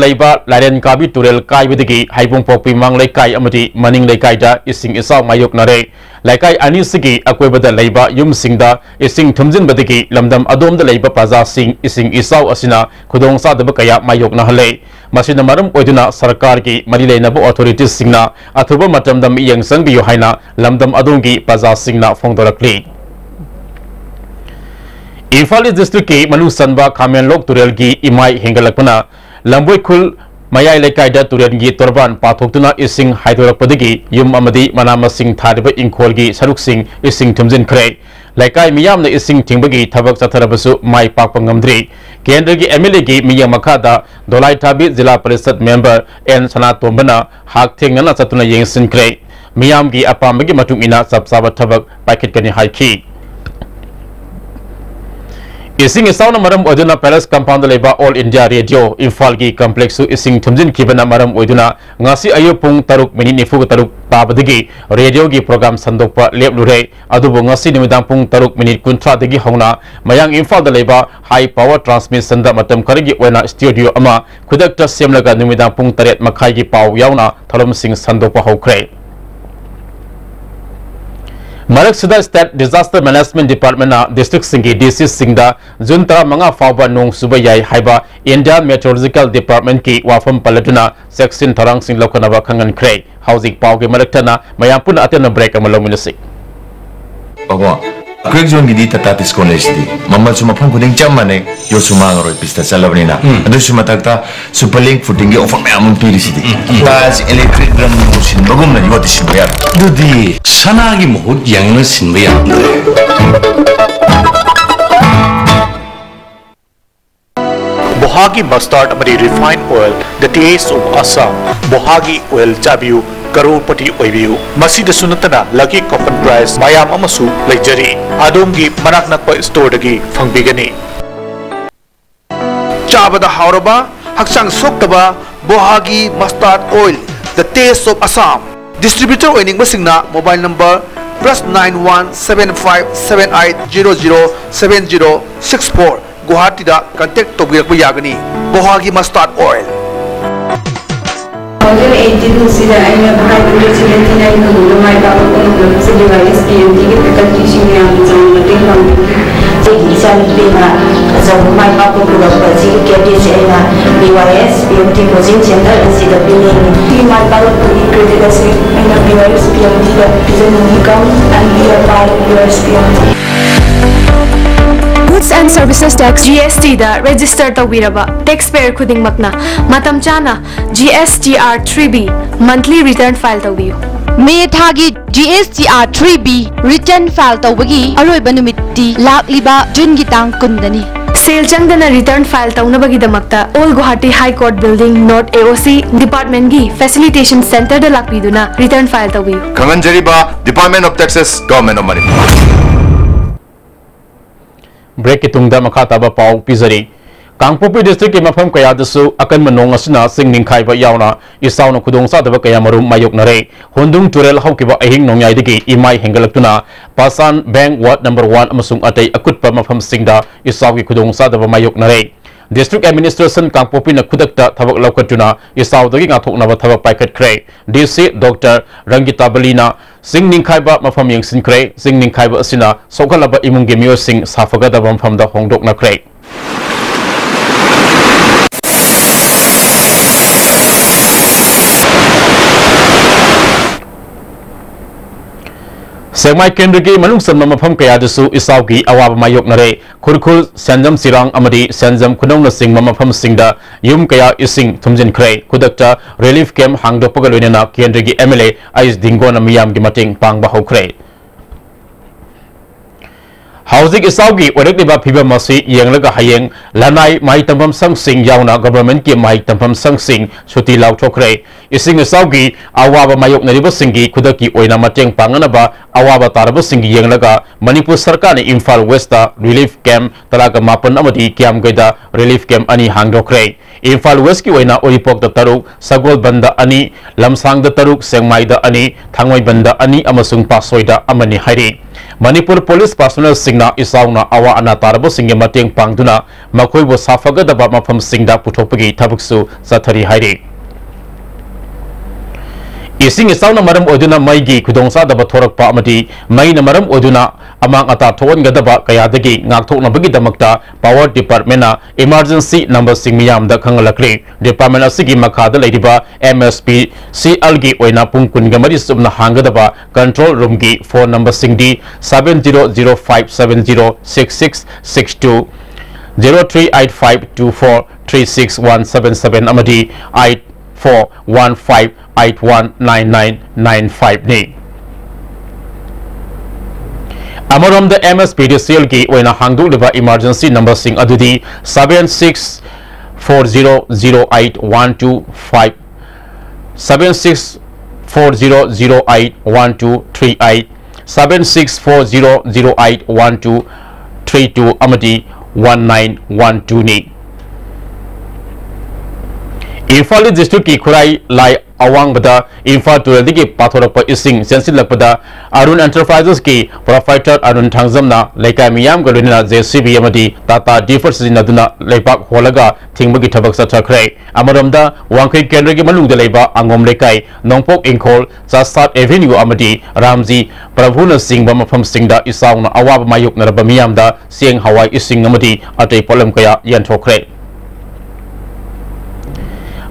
Lauren काबी तुरेल कायबदगी हाइबुंग पोपी मांग लेकाई अमदी मनिंग लेकाईदा इसिंग इसाव मायोकनरे लेकाई अनिसगी अकोयबदा लैबा युमसिंगदा इसिंग थुमजिनबदगी लमदम अदोमदा लैबा प्रजासिंग इसिंग इसाव असिना खुदोंसादब कया मायोकनहले मसिना मरम ओइदुना सरकार की मरी लेनब अथॉरिटीज सिंगना अथुबा मतमदम मियंग संगबियो हाइना लमदम अदोंगी प्रजासिंगना फोंदोरक्ली इम्फाल डिस्ट्रिक्ट की मनु सनबा खामेनलोक तुरेल की इमाई हेंगलकपना लंबोई खुल मयाई लेकाइदा तुरेल की तोरबान पाथोक्तुना इसिंग हाइदोरकपदगी युम अमदी मनामसिंग थारिबा इंखोल की सरुकसिंग इसिंग थुमजिनख्रे लेकाई मियामना इसिंग थिंबगी थबक चथरबसु माई पाकपा ngamdri केंद्र की एमएलए की मिया मखादा दोलाइथाबी जिला परिषद मेंबर एन सनातोंबना हाक थेंगना चतुना येंसिनख्रे मियाम की अपामगी मतुंगिना सबसाबा थबक पाइखिटकनी हाइखी इसिंग इसाउन मरम ओदुना पैलेस कंपाउंड लेबा ऑल इंडिया रेडियो इम्फाल की कॉम्प्लेक्स इसिंग थुमजिन खिबना मरम ओदुना ngasi ayu pung 3:43 tabadagi radio की प्रोग्राम संदोकपा लेपलुरे अदुबो ngasi निमिदां pung 3:30 दगी हौना मयांग इम्फाल द लेबा हाई पावर ट्रांसमिशन दा मतम करगी ओना स्टूडियो अमा खुदकता सेमलगा निमिदां pung 8 मखाई की पाव यावना थलम सिंह संदोकपा हौख्रे मरक सिदा state disaster management department district सिंगी डीसी सिंगदा जून 15 फाउबा नोंग सुबा याई हाइबा इंडियन मेट्रोलॉजिकल डिपार्टमेंट की वाफम पलटुना सेक्शन थरंग सिंग लखनवा खंगन ख्रे हाउसिंग पाव के मरकतना मयापुन अतेन ब्रेक अमलोमिनसी बाबा क्रेक जोन गिदी तता तिस कॉलेज दी मम्मा चुमा फम खुदिंग चम्माने यो सुमांग रोय पिस्ता चलबनिना अदु सुमतकता सुपरलिंक फुटिंग के ऑफर मैम पिरिसिदी बाज इलेक्ट्रिक ड्रम मशीन बगुम न योति सिनबया दुदी सनागी मुहुत यांग सिनबया Bohagi mustard amari refined oil the taste of Assam Bohagi oil chabiu crorepati ओइबियु मसीद सुनतना लकी कॉपन प्राइस मायाम अमसु लेजरी आदोमगी मनाक नकप स्टोर दगी फंगबिगनी चाबदा हावरबा हक्सांग सोक्तबा Bohagi mustard oil the taste of Assam distributor ओइनिंग बसिंगना मोबाइल नंबर +917578007064 गुवाहाटी दा कांटेक्ट तोबिरक यागनी बोहागी मस्टर्ड ऑयल 2018 से आइना भाई 2079 को माय बाबू को से डिवाइस पीएमटी के फैकल्टी सिंह ने आम मटिंग हम जे हिसाब देना जब माय बाबू को बच्ची के से ना device PMT coaching centre SW ने माय बाबू को क्रेडिट से इन डिवाइस पीएमटी का present come and we are part of your PMT Goods and Services Tax GST da register tawiraba taxpayer khuding makna matam chana GSTR 3B monthly return file tawiyu May थागी GSTR 3B return file tawagi aroi banumiti lakliba jun gi tang kundani sale चंगदना return file तौनबगी दमक्ता ओल Guwahati high court building north AOC department की facilitation centre द लाकपीदुना return file तवियु खंगनजरीबा department of taxes government of Manipur break की तुंगदा मखा ताबा पाव पिजरी कांगपोपी डिस्ट्रिक्ट के मफम कयादसु अकन नोंग असना सिंग निंखाइबा यावना इसाउन खुदोंसादब कया मरुम मायोकनरे होंदुंग तुरेल हौकिबा अहिंग नोंयाइदगी इमाई हेंगलक्तुना पासान बैंक वार्ड नंबर 1 अमसुंग अतै अकुटपा मफम सिंगदा इसाउगी खुदोंसादब मायोकनरे डिस्ट्रिक्ट एडमिनिस्ट्रेशन कांगपोपी न खुदकता थबक लौकटुना इसाउदगी गाथोकनबा थबक पाइखटख्रे डीसी डॉक्टर रंगिता बलीना सिंग निंखाइबा मफम यंगसिनख्रे सिंग निंखाइबा असिना सौखलबा इमुंगे मियोसिंग साफगदब मफमदा होंदोकनख्रे सेमाई केंद्र की मनुंग सन्म मफम कयादसु इसाउगी अवाब मायोकनरे खुरखुल सेंजम सिरांग अमदी सेंजम खुनौन सिंग मफम सिंगदा युम कया इसिंग थुमजिनख्रे खुदक्ता रिलीफ कैंप हांगदोपगा लोइनना केंद्र की एमएलए आइस दिंगोन मियाम की मटिंग पांगबा हौख्रे हाउसिंग इसाउगी ओरकलिबा फिबम मसी येंगलगा हयेंग लनाई माई तंबम संगसिंग यावना गवर्नमेंट की माई तंबम संगसिंग सुती लाउथोख्रे इसिंग इसाउगी अवाब मायोकनरिबा सिंगी खुदकी ओइना मटेंग पांगनबा awaba taraba sing yenglaga Manipur Sarkar ni Imphal West da relief camp talaga mapan amadi kiam gaida relief camp ani hangdokre Imphal West ki oina Oripok da taruk Sagol Banda ani Lamsang da taruk Sengmai da ani Thangwai Banda ani amasung Pasoi da amani hairi Manipur Police personnel singna isauna awa ana taraba singye mateng pangduna makhoi bo safaga da ba mafam singda puthopagi thabuksu sathari hairi Ising isauna maram oduna maigi kudongsa da bathorak pa amati mai na maram oduna amang ata thon gadaba kayadagi ngakthokna bagi damakta power department na emergency number sing miyam da khangalakre department asigi makhada leiriba MSP CL gi oina pungkun ga mari subna hangadaba control room gi phone number sing di 7005706662 0385243677 amadi 8415819995 ni Amaram the MSPDCL ki oina hangdu liba emergency number sing adudi 76400812 7640081238 7640081232 amadi 1912 ni Imphal district ki Khurai Lai Awang bada Imphal Tural digi pathorapa ising sensil lakpada Arun Enterprises ki proprietor Arun Thangzamna Laikai Miyam galunina JCB amadi Tata Differ Sizinaduna Leipak Holaga Tingbagi Thabak Sathakre Amaramda Wangkai Kendra ki Malungda Leiba Angom Laikai Nongpok Inkol Sasat Avenue amadi Ramzi Prabhuna Singh Bamafam Singda Isauna Awab Mayuk Naraba Miyamda Sieng Hawaii Ising amadi Atay Polam Kaya Yanthokre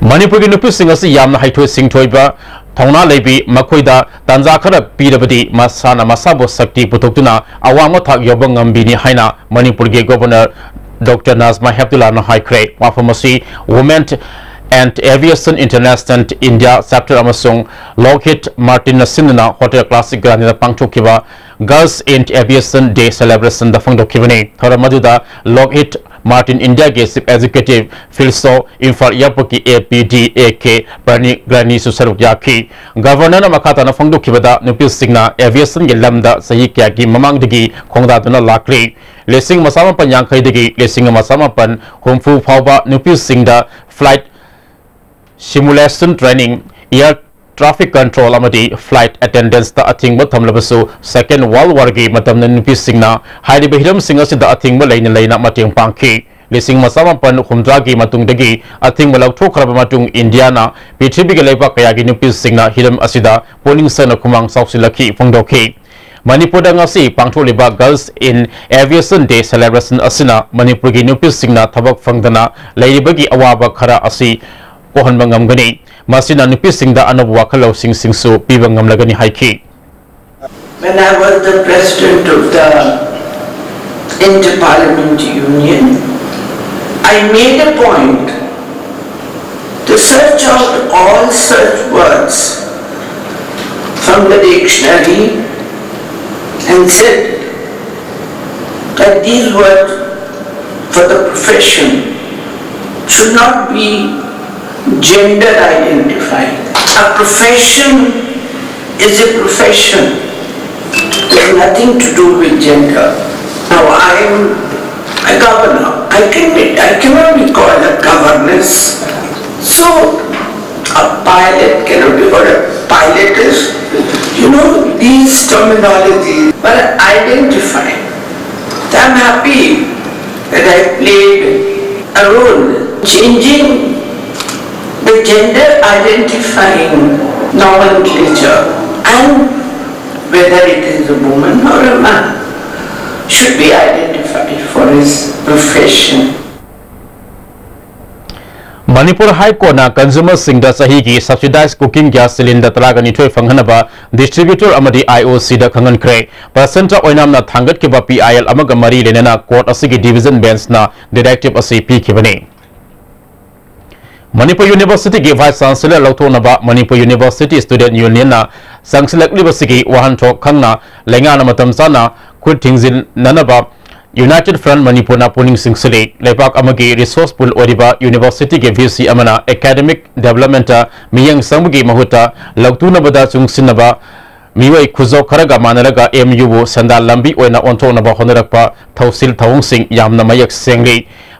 Manipur ki nupi sing asi yamna haithoi sing thoiba thongna leibi makhoida tanja khara pirabadi masana masabo sakti putoktuna awama thak yobang ngambini haina Manipur ge governor Dr. Nazma Heptullah na haikre wafamasi Women and Aviation International India chapter amasung Lockheed Martin Sinna Hotel Classic Granina pangthokiba Girls in Aviation Day celebration da phangdokibani thoramaduda Lockheed Martin India के chief executive Philso Imphal Airport की APDAK Prani Grani Susaruk Yaki Governor na makata na fangdu kibada nupi singna aviation के lambda सही क्या की ममांग दगी खोंगदा दुना लाकरी lacing मसामा पन यांखै दगी lacing मसामा पन होमफु फावबा nupi singda flight simulation training air traffic control amadi flight attendance da athing ba thamlabasu second world war gi matam na nupi singna hairi behiram singa sida athing ba leina mateng pangki lesing masama pan khumdra gi matung dagi athing ba laukthok khraba matung India na pithribi ge leiba kaya gi nupi singna hiram asida polling sana khumang sausilaki phongdokhi Manipur da ngasi pangtholiba Girls in Aviation Day celebration asina Manipur gi nupi singna thabak phangdana leiribagi awaba khara asi kohan bangam gani Masina nupi singda anabu wakalaw singsu pibangam lagani haiki. When I was the president of the Inter-Parliament Union, I made a point to search out all such words from the dictionary and said that these words for the profession should not be gender identified. A profession is a profession. It has nothing to do with gender. Now I am a governor. I cannot be called a governess. So a pilot cannot be called a pilotess. You know, these terminologies were identified. So I am happy that I played a role changing the gender identifying nomenclature, and whether it is a woman or a man should be identified for his profession. Manipur High Court na consumer singda sahi ki subsidized cooking gas cylinder talaga ni thoi phanghanaba distributor amadi IOC da khangan kre percenta oinam na thangat ki ba PIL amaga mari lenena court asigi division bench na directive asi pi kibani Manipur University ki Vice Chancellor Lautonaba Manipur University Student Union na Sangsilak University Wahanthok Khangna Lengana Matamsana Khut Thingzin Nanaba United Front Manipur na Puning Singsili Lepak Amagi Resourceful Oriba University ke VC Amana Academic Development Miyang Sangbugi Mahuta Lautuna Bada Chungsinaba मियोई खुजो Kharga मानरगा MU बु संदा लंबी ओइना ओंथोनबा होनरकपा थौसिल थौंगसिंग यामना मयक सेंगली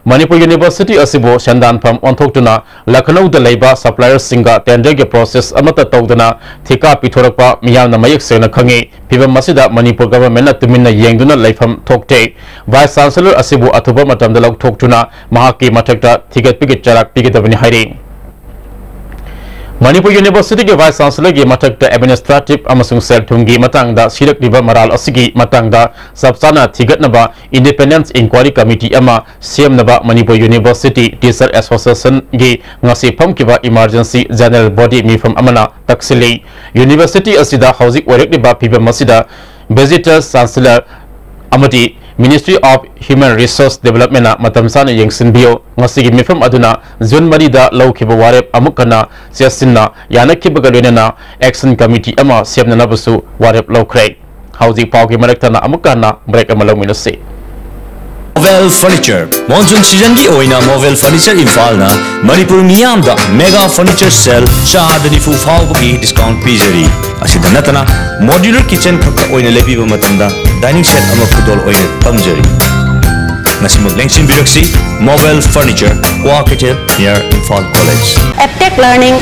Manipur University asibo Shandan Pham Onthoktuna Lucknow the Labour Suppliers Singa tender ge process amata tawdana thika pithorakpa miyamna mayek sena khangi phibam masida Manipur government na tuminna yengduna laifam thokte Vice Chancellor asibo athuba matamda lok thoktuna mahaki mathakta thigat pigit charak pigidabani hairi Manipur University के Vice Chancellor के मथक administrative अमसुंग cell थुंगी Matang दा सिरक दिबा moral असिगी Matang दा सबसाना थिगत नबा Independence Inquiry Committee अमा same नबा Manipur University Teacher Association गे ngasi pham kiba Emergency General Body मिफम अमना तक्सिले University असिदा हौजिक ओरेक दिबा फिबा मसिदा Visitors Chancellor अमति Ministry of Human Resource Development na matamsana yengsin bio ngasigi mifam aduna June marida lawkhiba warep amukana siasinna yanakhiba galena action committee ama siamna nabusu warep lawkhrei hauji pawgi maraktana amukana break amalawminase Movel Furniture Monsoon season ki oina Movel Furniture Imphal na Manipur miyam da Mega Furniture Sale shahadani fu fawgi discount pizari asida natana modular kitchen khakta oina lebiba matamda dining set ama khudol oina tamjari nasimag lengsin biraksi Movel Furniture Cooperative near Imphal College Aptech Learning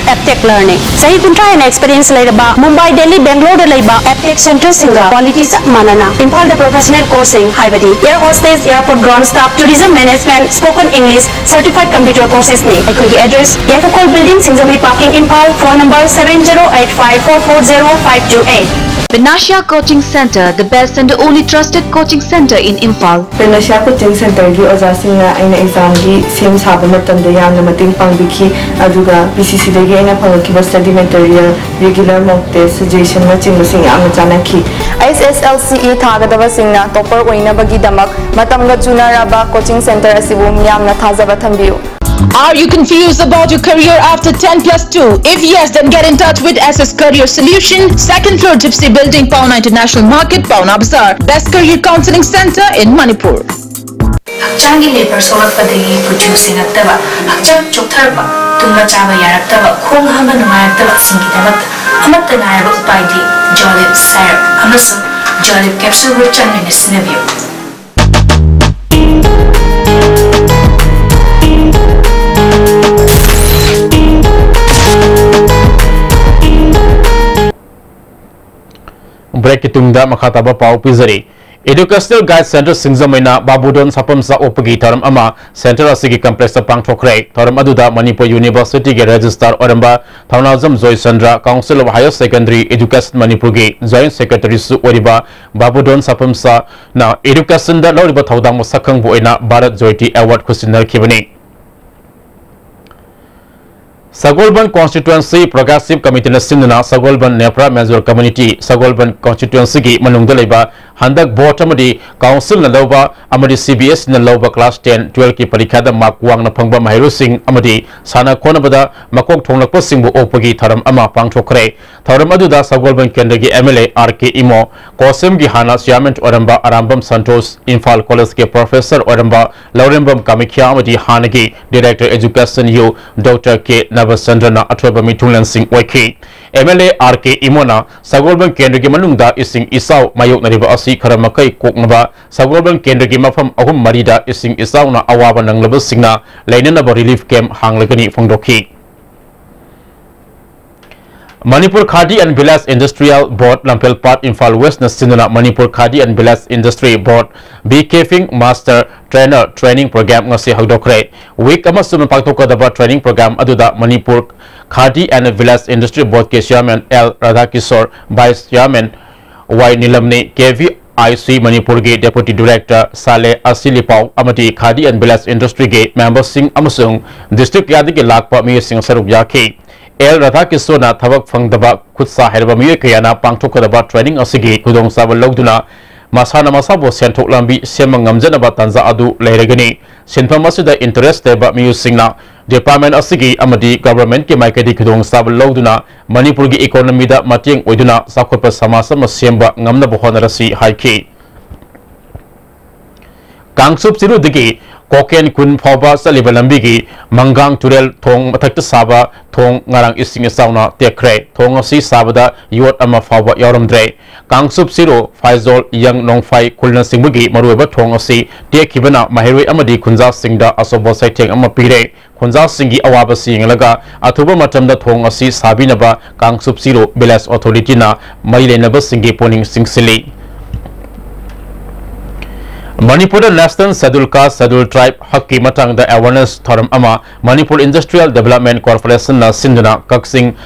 sahi kuntra and experience laida Mumbai Delhi Bangalore laiba Aptech Center singa quality sa manana Imphal the professional coursing haibadi air hostess airport ground staff tourism management spoken English certified computer courses ne aikoi address Yafakol building Singjami parking Imphal phone number 7085440528 Vinashya Coaching Center, the best and the only trusted coaching center in Imphal. Vinashya Coaching Center gi ojasingna aina exam gi sim saba matamda yamna mating pangbiki aduga PCC dagi aina phangkiba study material regular mock test suggestion na chingmasing yamna chanakhi SSLCE thagadaba singna topper oina bagi damak matamga junaraba coaching center asibu yamna thajaba thambiyu. Are you confused about your career after 10+2? If yes, then get in touch with SS Career Solution, 2nd floor Gypsy Building, Pauna International Market, Pauna Bazaar. Best Career Counseling Center in Manipur. Hakchangi labor solakpadagi producing attaba, hakchang choktarba, tumma chaba yaraktaba, khong hama nungayaktaba singidamat, amatta nayaba upaidi, Jolib Syrup, amasu Jolib Capsule Richan Minisnavio. Break itungda makataba pau pizari Educational Guide Center Singjamaina Babudon Sapamsa Opagi Taram Ama Center Asigi Complex Pangthokre Taram Aduda Manipur University ge Registrar Oramba Thaunazam Joy Sandra Council of Higher Secondary Education Manipur ge Joint Secretary Su Oriba Babudon Sapamsa na Education da Loriba Thaudang Sakhang Boina Bharat Jyoti Award Kusinar Kibani Sagolban Constituency Progressive Committee na Sindana Sagolban Nepra Major Community Sagolban Constituency ki manungda leba handak board amadi council na lawba amadi CBS na lawba class 10 12 ki parikha da mark wang na phangba mahiru sing amadi sana khona bada makok thonglakpa singbu opagi tharam ama pangthokre tharam aduda Sagolban Kendra gi MLA RK Imo Kosem gi hana chairman oramba Arambam Santos Imphal College ke professor oramba Laurembam Kamikhya amadi hana gi director education U Dr K Sandra Atroba Mitulan Singh Waki MLA RK Imona Sagolban Kendra gi manungda ising isaw mayok na riba asi karamakai koknaba Sagolban Kendra gi mafam ahum marida ising isaw na awaba nang labas singna lainana ba relief camp hanglagani phongdokhi Manipur Khadi and Village Industrial Board Lampel Part Imphal West na sinuna Manipur Khadi and Village Industry Board Beekeeping Master Trainer Training Program ngasi hagdokre week amasum pagtokadaba training program aduda Manipur Khadi and Village Industry Board ke Chairman L Radhakishore Vice Chairman Y Nilamni KVIC Manipur ge Deputy Director Saleh Asilipau amati Khadi and Village Industry ge member sing amasung district yadi ke lakpa mi sing sarup yakhi El Radhakishore na thabak phangdaba khutsa herba mi kayana pangtokadaba training asigi kudong sabal logduna Masana masabo sentok lambi semang ngamjana ba tanza adu leiragani sinfam asida interest ba miusingna department asigi amadi government ke maikadi khudong sab logduna Manipur gi economy da mating oiduna sakhopa samasam semba ngamna bohonarasi haiki Kangsup siru digi Koken kun Fauba Saliba Lambigi, Mangang Turel Tong Matak Saba, Tong Ngarang Ising Sauna, Tekre, Tong Si Sabada, Yot Ama Fauba Yoram Dre, Kang Sub Zero, Faisal, Young Nongfai, Kulna Singbugi, Maruba Tong Si, Tekibana, Mahiri Amadi, Kunza Singda, Asobo Saiting Amapire, Kunza Singi Awaba Sing Laga, Atuba Matamda Tong Si Sabinaba, Kang Sub Zero, Belas Authority na, Mailenaba Singi Poning Singsili. Manipur National Scheduled Caste Scheduled Tribe Hakki Matang the Awareness Thorum Ama Manipur Industrial Development Corporation na Sinduna Kaksing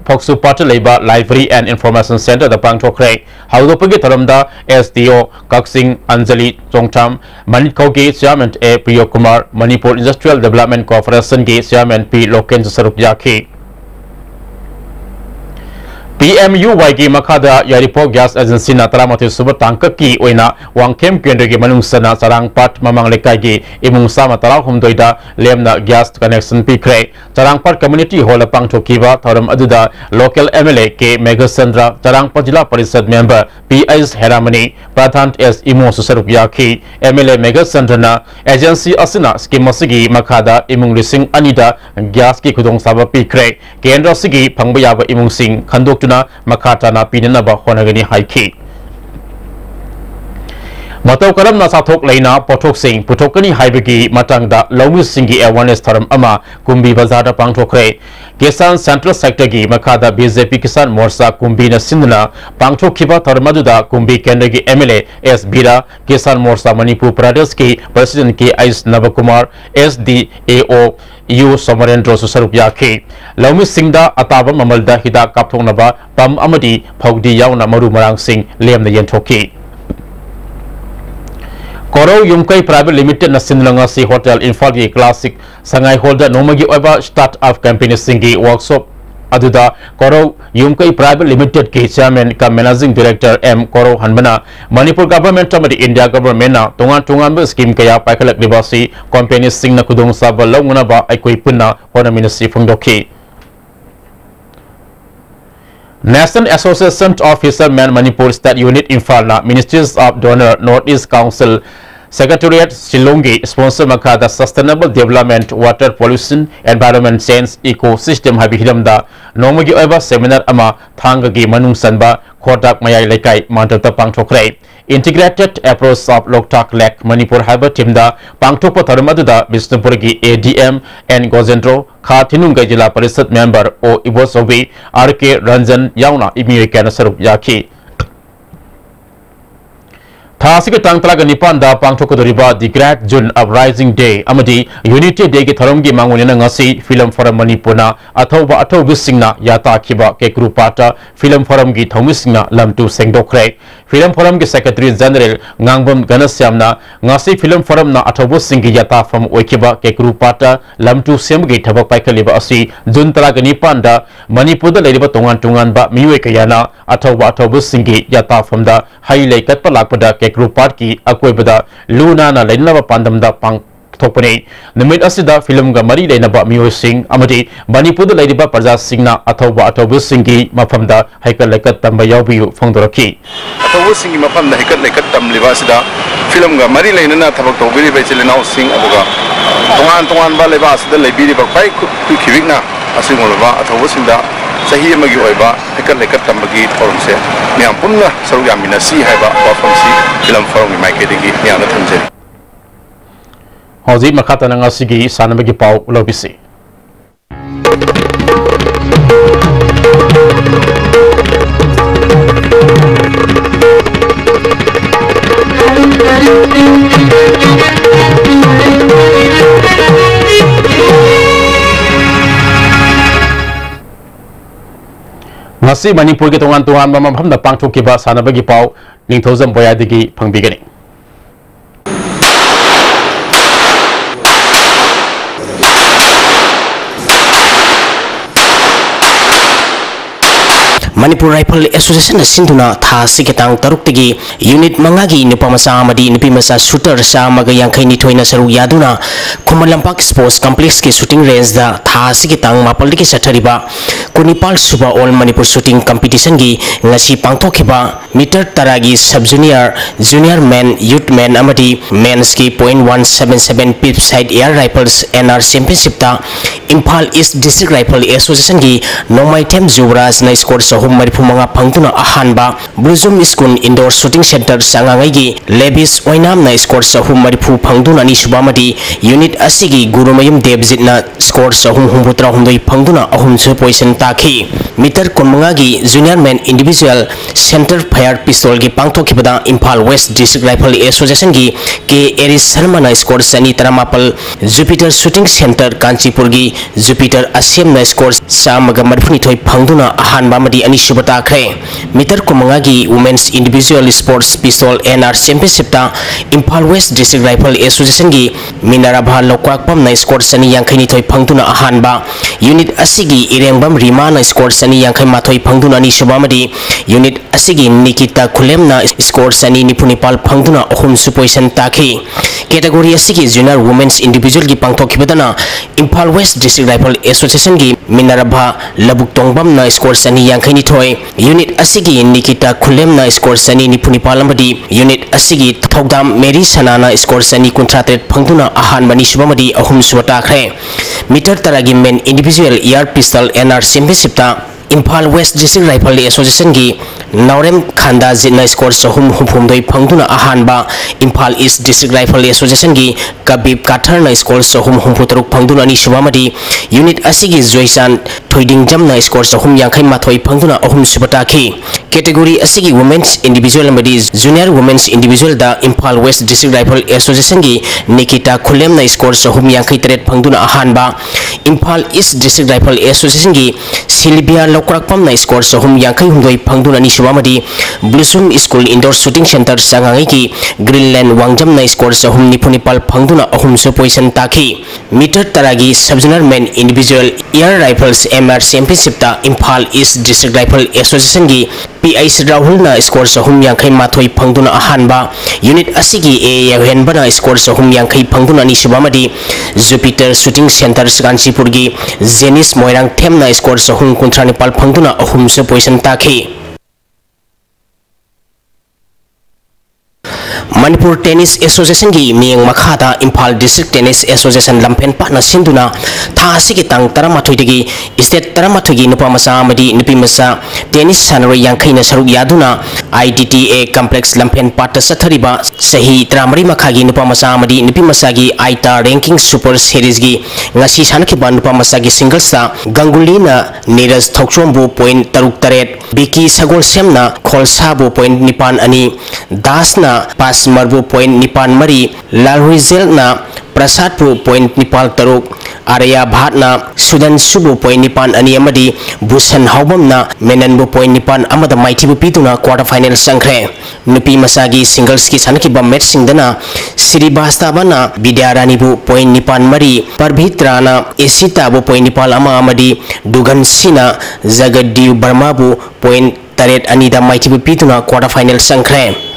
Phoksu Party Labor Library and Information Center the Pangtokre Haudopagi Thorum da SDO Kaksing Anjali Chongtam Manikogi Chairman A Priyo Kumar Manipur Industrial Development Corporation Ge Chairman P Loken Sarup Yaki PMUYG Makada Yaripo Gas Agency na Taramati Suba Tankaki Oina Wangkem Kendrigi Manungsana Sarang Pat Mamang Lekagi Imung Sama Tarahum Doida Lemna Gas Connection Pikre Sarang Pat Community Hall Pangtokiva Thorum Aduda Local MLA K Megasandra Sarang Pajila Parisad Member P.S. Heramani Pradhan S. Imo Susarupyaki MLA Megasandra Agency Asina Skimasigi Makada Imung Lising Anida Gas Ki Kudong Saba Pikre Kendra Sigi Pangbayaba Imung Sing Kanduk Makata na pinanaba honagani haiki Matau karam na sathok leina pothok sing putokani haibagi matangda lawmi singi awareness tharam ama kumbi bazar da pangthokre Kisan Central Sector gi makada BJP Kisan Morcha kumbi na sindna pangthokhiba tharmaduda kumbi kendra gi MLA S Bira Kisan Morcha Manipur Pradesh ki President K Ais Navakumar SDAO U Somarendro Susarupyaki Lawmi Singda Ataba Mamalda Hida Kapthongnaba Pam Amadi Phogdi Yauna Maru Marang Sing Lemna Yenthoki Koro Yumkai Private Limited na Sinlanga Si Hotel Infalgi Classic Sangai Holder Nomagi Oba Start Up Campaign Singi Workshop Aduda Koro Yumkai Private Limited Ki Chairman ka Managing Director M Koro Hanbana Manipur Government Tamadi India Government na Tungan Scheme Kaya Paikalak Libasi Company Sing na Kudong Saba Longuna Ba Aikoi Punna Hona Ministry Fungdoki National Association of Fishermen Manipur State Unit Infalna Ministries of Donor Northeast Council Secretariat Shillongi sponsor Makada Sustainable Development Water Pollution Environment Change Ecosystem Habihidamda Nomagi Oba Seminar Ama Thangagi Manung Sanba Kodak Mayai Lekai Mantata Pangtokre Integrated Approach of Loktak Lake Manipur Harbor Timda Pangtopa Tharmaduda Bisnupurgi ADM and Gozendro Khatinunga Jila Parisad Member O Ibosobi RK Ranjan Yauna Imikan Sarup Yaki Thasika Tangtalaga Nipanda Pangtokodoriba the Great June Uprising Day Amadi Unity Day ki Tharomgi Mangunina Ngasi Film Forum Manipurna Athoba Atobisingna Yata Kiba Kekrupata Film Forum gi Thomisingna Lamtu Sengdokre Film Forum ki Secretary General Ngangbam Ganasyamna Ngasi Film Forum na Athobosingi Yata from Oikiba Kekrupata Lamtu Semgi Thabak Paikaliba Asi June Talaga Nipanda Manipurda Lediba Tungan Ba Miwe Kayana Athoba Atobosingi Yata from the Highlight Katpalakpada Grupat ki akoibada luna na lainaba pandamda pang thokpane nimit asida film ga mari lainaba miyo sing amadi Manipur da laiba parja singna athoba singi mafamda haikal lekat tamba yawbiu phongdoraki athoba singi mafamda haikal lekat tamliba sida film ga mari lainana thabak tobiri bechilena sing abuga tongan ba leba sida lebiri ba pai ku khiwikna asingolba athoba singda Sahi magi oiba haikal lekat tambagi forum se miam punna saru yamina si haiba forum si film forum mi mai kedigi miana thamjeri Hoji makata nanga sigi sanabagi pau lobisi Ngasi Manipur ki tungan mamam da pangthokiba sanabagi pau ningthozam boyadigi phangbigani Manipur Rifle Association Sinduna Tha Sikitang Tarukti Unit Mangagi Nupamasa Amadi Nupimasa Shooter Sa Magayangkai Nitoina Saru Yaduna Kumalampak Sports Complex ki shooting range da Tha Sikitang Mapaliki Satariba Kunipal Suba All Manipur Shooting Competition gi Ngasi Pangthokiba Meter Taragi Sub Junior Junior Men Youth Men Amadi Men's ki .177 Pip Side Air Rifles NR Championship ta Imphal East District Rifle Association gi Nomai Them Jubraj na score Sahum Marifumanga Pangtuna Ahanba Bluzum School Indoor Shooting Center Sangangai gi Levis Oinam na score Sahum Marifu Pangduna ni Subamadi Unit Asigi Gurumayum Debjit na score Sahum Humbutra Hundoi Pangduna Ahumsu Poison Taki Meter Konmangagi Junior Men Individual Center Fire Pistol gi Pangtokibada Imphal West District Rifle Association gi K. Eris Sharma na score Sani Taramapal Jupiter Shooting Center Kanchipur gi Jupiter Asiem na score Samaga Marifuni Thoi Pangduna Ahanba Madi Ani Subata Kre Meter Konmangagi Women's Individual Sports Pistol NR Championship ta Imphal West District Rifle Association gi Minarabha Lokwakpam na score Sani Yankaini Thoi Pangduna Ahanba Unit Asigi Irengbam Rima na score Sani Yankai Mathoi Pangduna Ani Subamadi Unit Asigi Nikita Khulem na score Sani Nipunipal Pangduna Ahum Supoisan Taki Category Asigi Junior Women's Individual gi Pangthokibadana Imphal West District Rifle Association gi Minarabha Labuk Tongbam na score Sani Yankai Nithoi Unit Asigi Nikita Khulem na score Sani Nipunipal Amadi Unit Asigi Thogdam Mary Sanana score Sani Kuntratet Pangduna Ahan Mani Subamadi Ahum Suwata Kre Meter Taragi Men Individual Air Pistol NR Championship ta Imphal West District Rifle Association gi Naurem Khanda Jitna score Sahum Humphumdoi Pangduna Ahanba Imphal East District Rifle Association gi Kabib Kathar na score Sahum Humputaruk Pangduna Ani Subamadi Unit Asigi Joysan Thoiding Jam na score Sahum Yankai Mathoi Pangduna Ahum Subataki Category Asigi Women's Individual Amadi Junior Women's Individual da Imphal West District Rifle Association gi Nikita Khulem na score Sahum Yankai Teret Pangduna Ahanba Imphal East District Rifle Association gi Silvia Lokrakpam na score Sahum Yankai Humdoi Pangduna Ani Subamadi Blossom School Indoor Shooting Center Sangangai ki Greenland Wangjam na score Sahum Nipunipal Pangduna Ahum Supoisan Taki Meter Taragi Sub Junior Men Individual Air Rifles MR Championship ta Imphal East District Rifle Association gi PIC Rahul na score Sahum Yankai Mathoi Pangduna Ahanba Unit Asigi A Yahenba na score Sahum Yankai Pangduna Ani Subamadi Jupiter Shooting Center Kanchipur gi Zenis Moirang Them na score Sahum Kuntranipal Pangduna Ahum Supoisan Taki Manipur Tennis Association gi Miang Makhata Imphal District Tennis Association Lampen Patna Sinduna Tha Asigi Tang Taramathoi dagi State Taramathoi gi Nupa Masa Amadi Nupi Masa Tennis Sanaroi Yankai na Saruk Yaduna IDTA Complex Lampen Patna Sathariba Sahi Tramari Makhagi Nupa Masa Amadi Nupi Masa gi Aita Ranking Super Series gi Ngasi Sanakhiba Nupa Masa gi Singles ta Ganguly na Neeraj Thokchombu point Taruk Taret Biki Sagol Semna Kholsabu point Nipan Ani Das na Pas Marbu point Nipan Mari Lalhuizel na Prasadpu point Nipal Taruk Arya Bhat na Sudan Subu point Nipan Ani Amadi Bhusan Haubam na Menanbu point Nipan Amada Maitibu Pituna quarter final Sangkre Nupi Masagi Singles ki Sanakiba match Singdana Sri Bastaba na Bidyarani bu point Nipan Mari Parbhitra na Esita bu point Nipal Ama Amadi Dugan Sina Zagadiu Barma bu point Taret Anida Maitibu Pituna quarter final Sangkre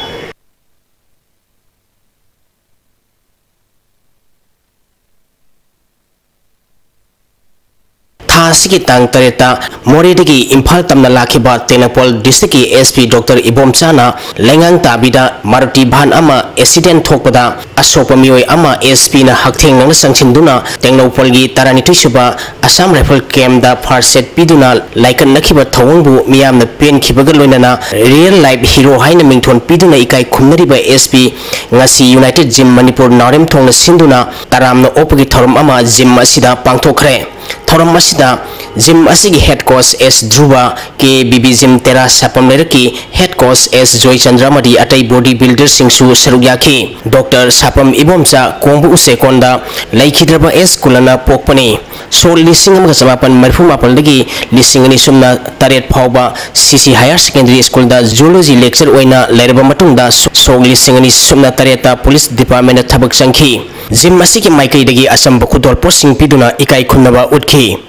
Tha Asigi Tang Tareta Moredagi Imphal Tamna Lakhiba Tenapol District ki SP Dr. Ibomcha na Lengang Tabida Maruti Bhan ama accident thokpada Asopa Mioi ama SP na Haktheng nang Sangchinduna Tengnopol gi Taranitui Suba Assam Rifle Camp da first set piduna Laikan Nakhiba Thawangbu Miyam na pen khibaga loinana real life hero haina mingthon piduna ikai khumnariba SP ngasi United Gym Manipur Narem Thongna Sinduna Taramna Opagi Thorum ama gym asida pangthokre Thoram Masida Gym Asigi Head Coach S. Dhruva ke BB Gym Tera Sapam Leraki Head Coach S. Joy Chandramadi Atai Bodybuilder Singsu Sarugyaki Dr. Sapam Ibomcha Kombu Usekonda Laikhidraba S. Kulana Pokpani So Lising Samapan Marfumapal Dagi Lising Sumna Taret Pauba CC Higher Secondary School da Zoology Lecture Oina Lerba Matunda So Lising Sumna Tareta Police Department Tabak Sankhi Gym Asigi Maikai Dagi Asam Bakudol Posting Piduna Ikai Kunaba Utki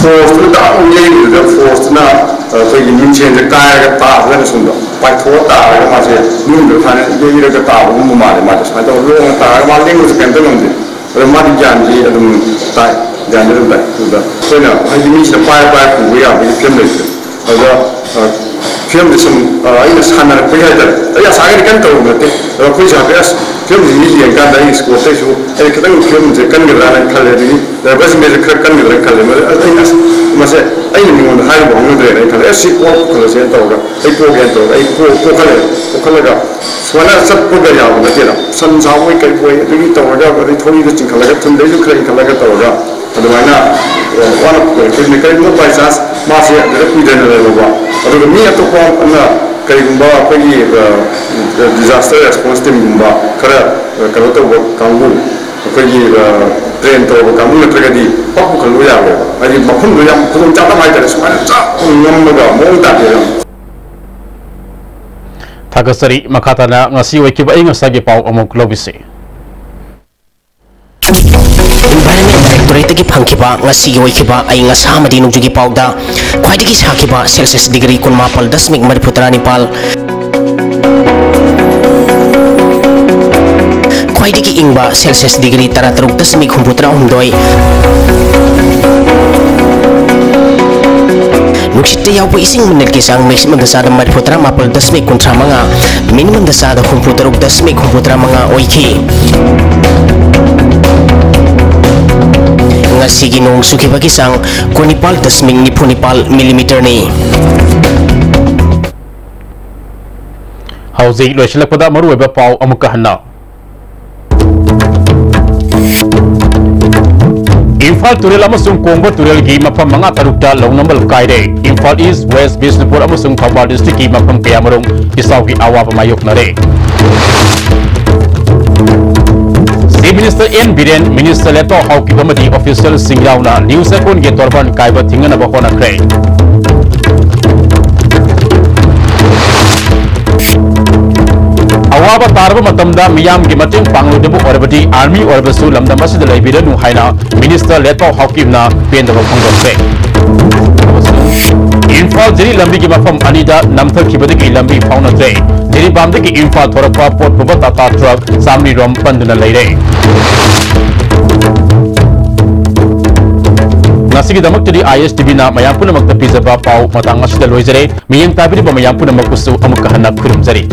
force da only the force na so yin chen the kai ta ga sun da pai tho ta ga ma se nun da than ye ye ga ta bu mu ma le ma sa da lo ta ma ling su kan da nong de ma di jan ji adum tai jan da da so na ha yin se pai pai ku ya bi kem le da film de some ina sana ko ya da ya sa ga kan to ne te ko ja ga film ni ye ga da is ko te so e ka da film je kan ga ran khale ni da bas me ka kan ga khale ma ina ma se ai ni mo ha bo no de khale e si ko ko se to ga e ko ga to ai ko khale ga swana sab ko ga ya ma te na san sa mo kai ko e ni to ga ga thori de chin khale ga thun de ju khale ga to ga da ma na one of the ni kai mo pa sa ma se da ku de na lo ba aduga mi atoko na kaigumba akogi disaster response team gumba kara karo to kangu akogi train to kangu na tragedi papu kalu ya ba ai makhum do yam khum cha ta mai ta sma cha ngam ga mo ta de Thagasari makata na ngasi wakiba inga sagi pau amok lobise Environment Directorate ki phangkiba ngasi gi wakiba ai ngasa madi nungjugi pauda khwaidagi sakiba Celsius degree 19.9 khwaidagi ingba Celsius degree 13.9 Nuksit yaw po ising minit kisang maximum dasada mariputra mapal dasmik kontra mga minimum dasada kumputeruk dasmik kumputra mga oiki Ngasigi nung sukiba kisang kunipal dasming nipunipal millimeter ni Hauzi loisilak pada maru weba pau amukahana Imphal Turel amasung Kongbo Turel gi mafam manga tarukta longnambal kaide Imphal East West Bisnupur amasung Thawbal district gi mafam kayamarung isaw gi awa pamayok nare Chief Minister N Biren Minister Leto Hauki Bamadi official Singyauna News Akon ge torban kaiba thingana ba hona kre Awaba tarba matamda miyam gi mateng pangludebu orbati army orbasu lamda masida laibiranu haina Minister Leto Haukimna pendaba phangdokse Imphal jiri lambi gi mafam anida namthal khibadagi lambi phaunatre jiri bamdagi Imphal thorakpa pot puba tata truck samni rom panduna leire Ngasigi damak tadi ISTV na mayam punamakta pizaba pau matang asida loizare miyang tabiri ba mayam punamak usu amukahana khurumjari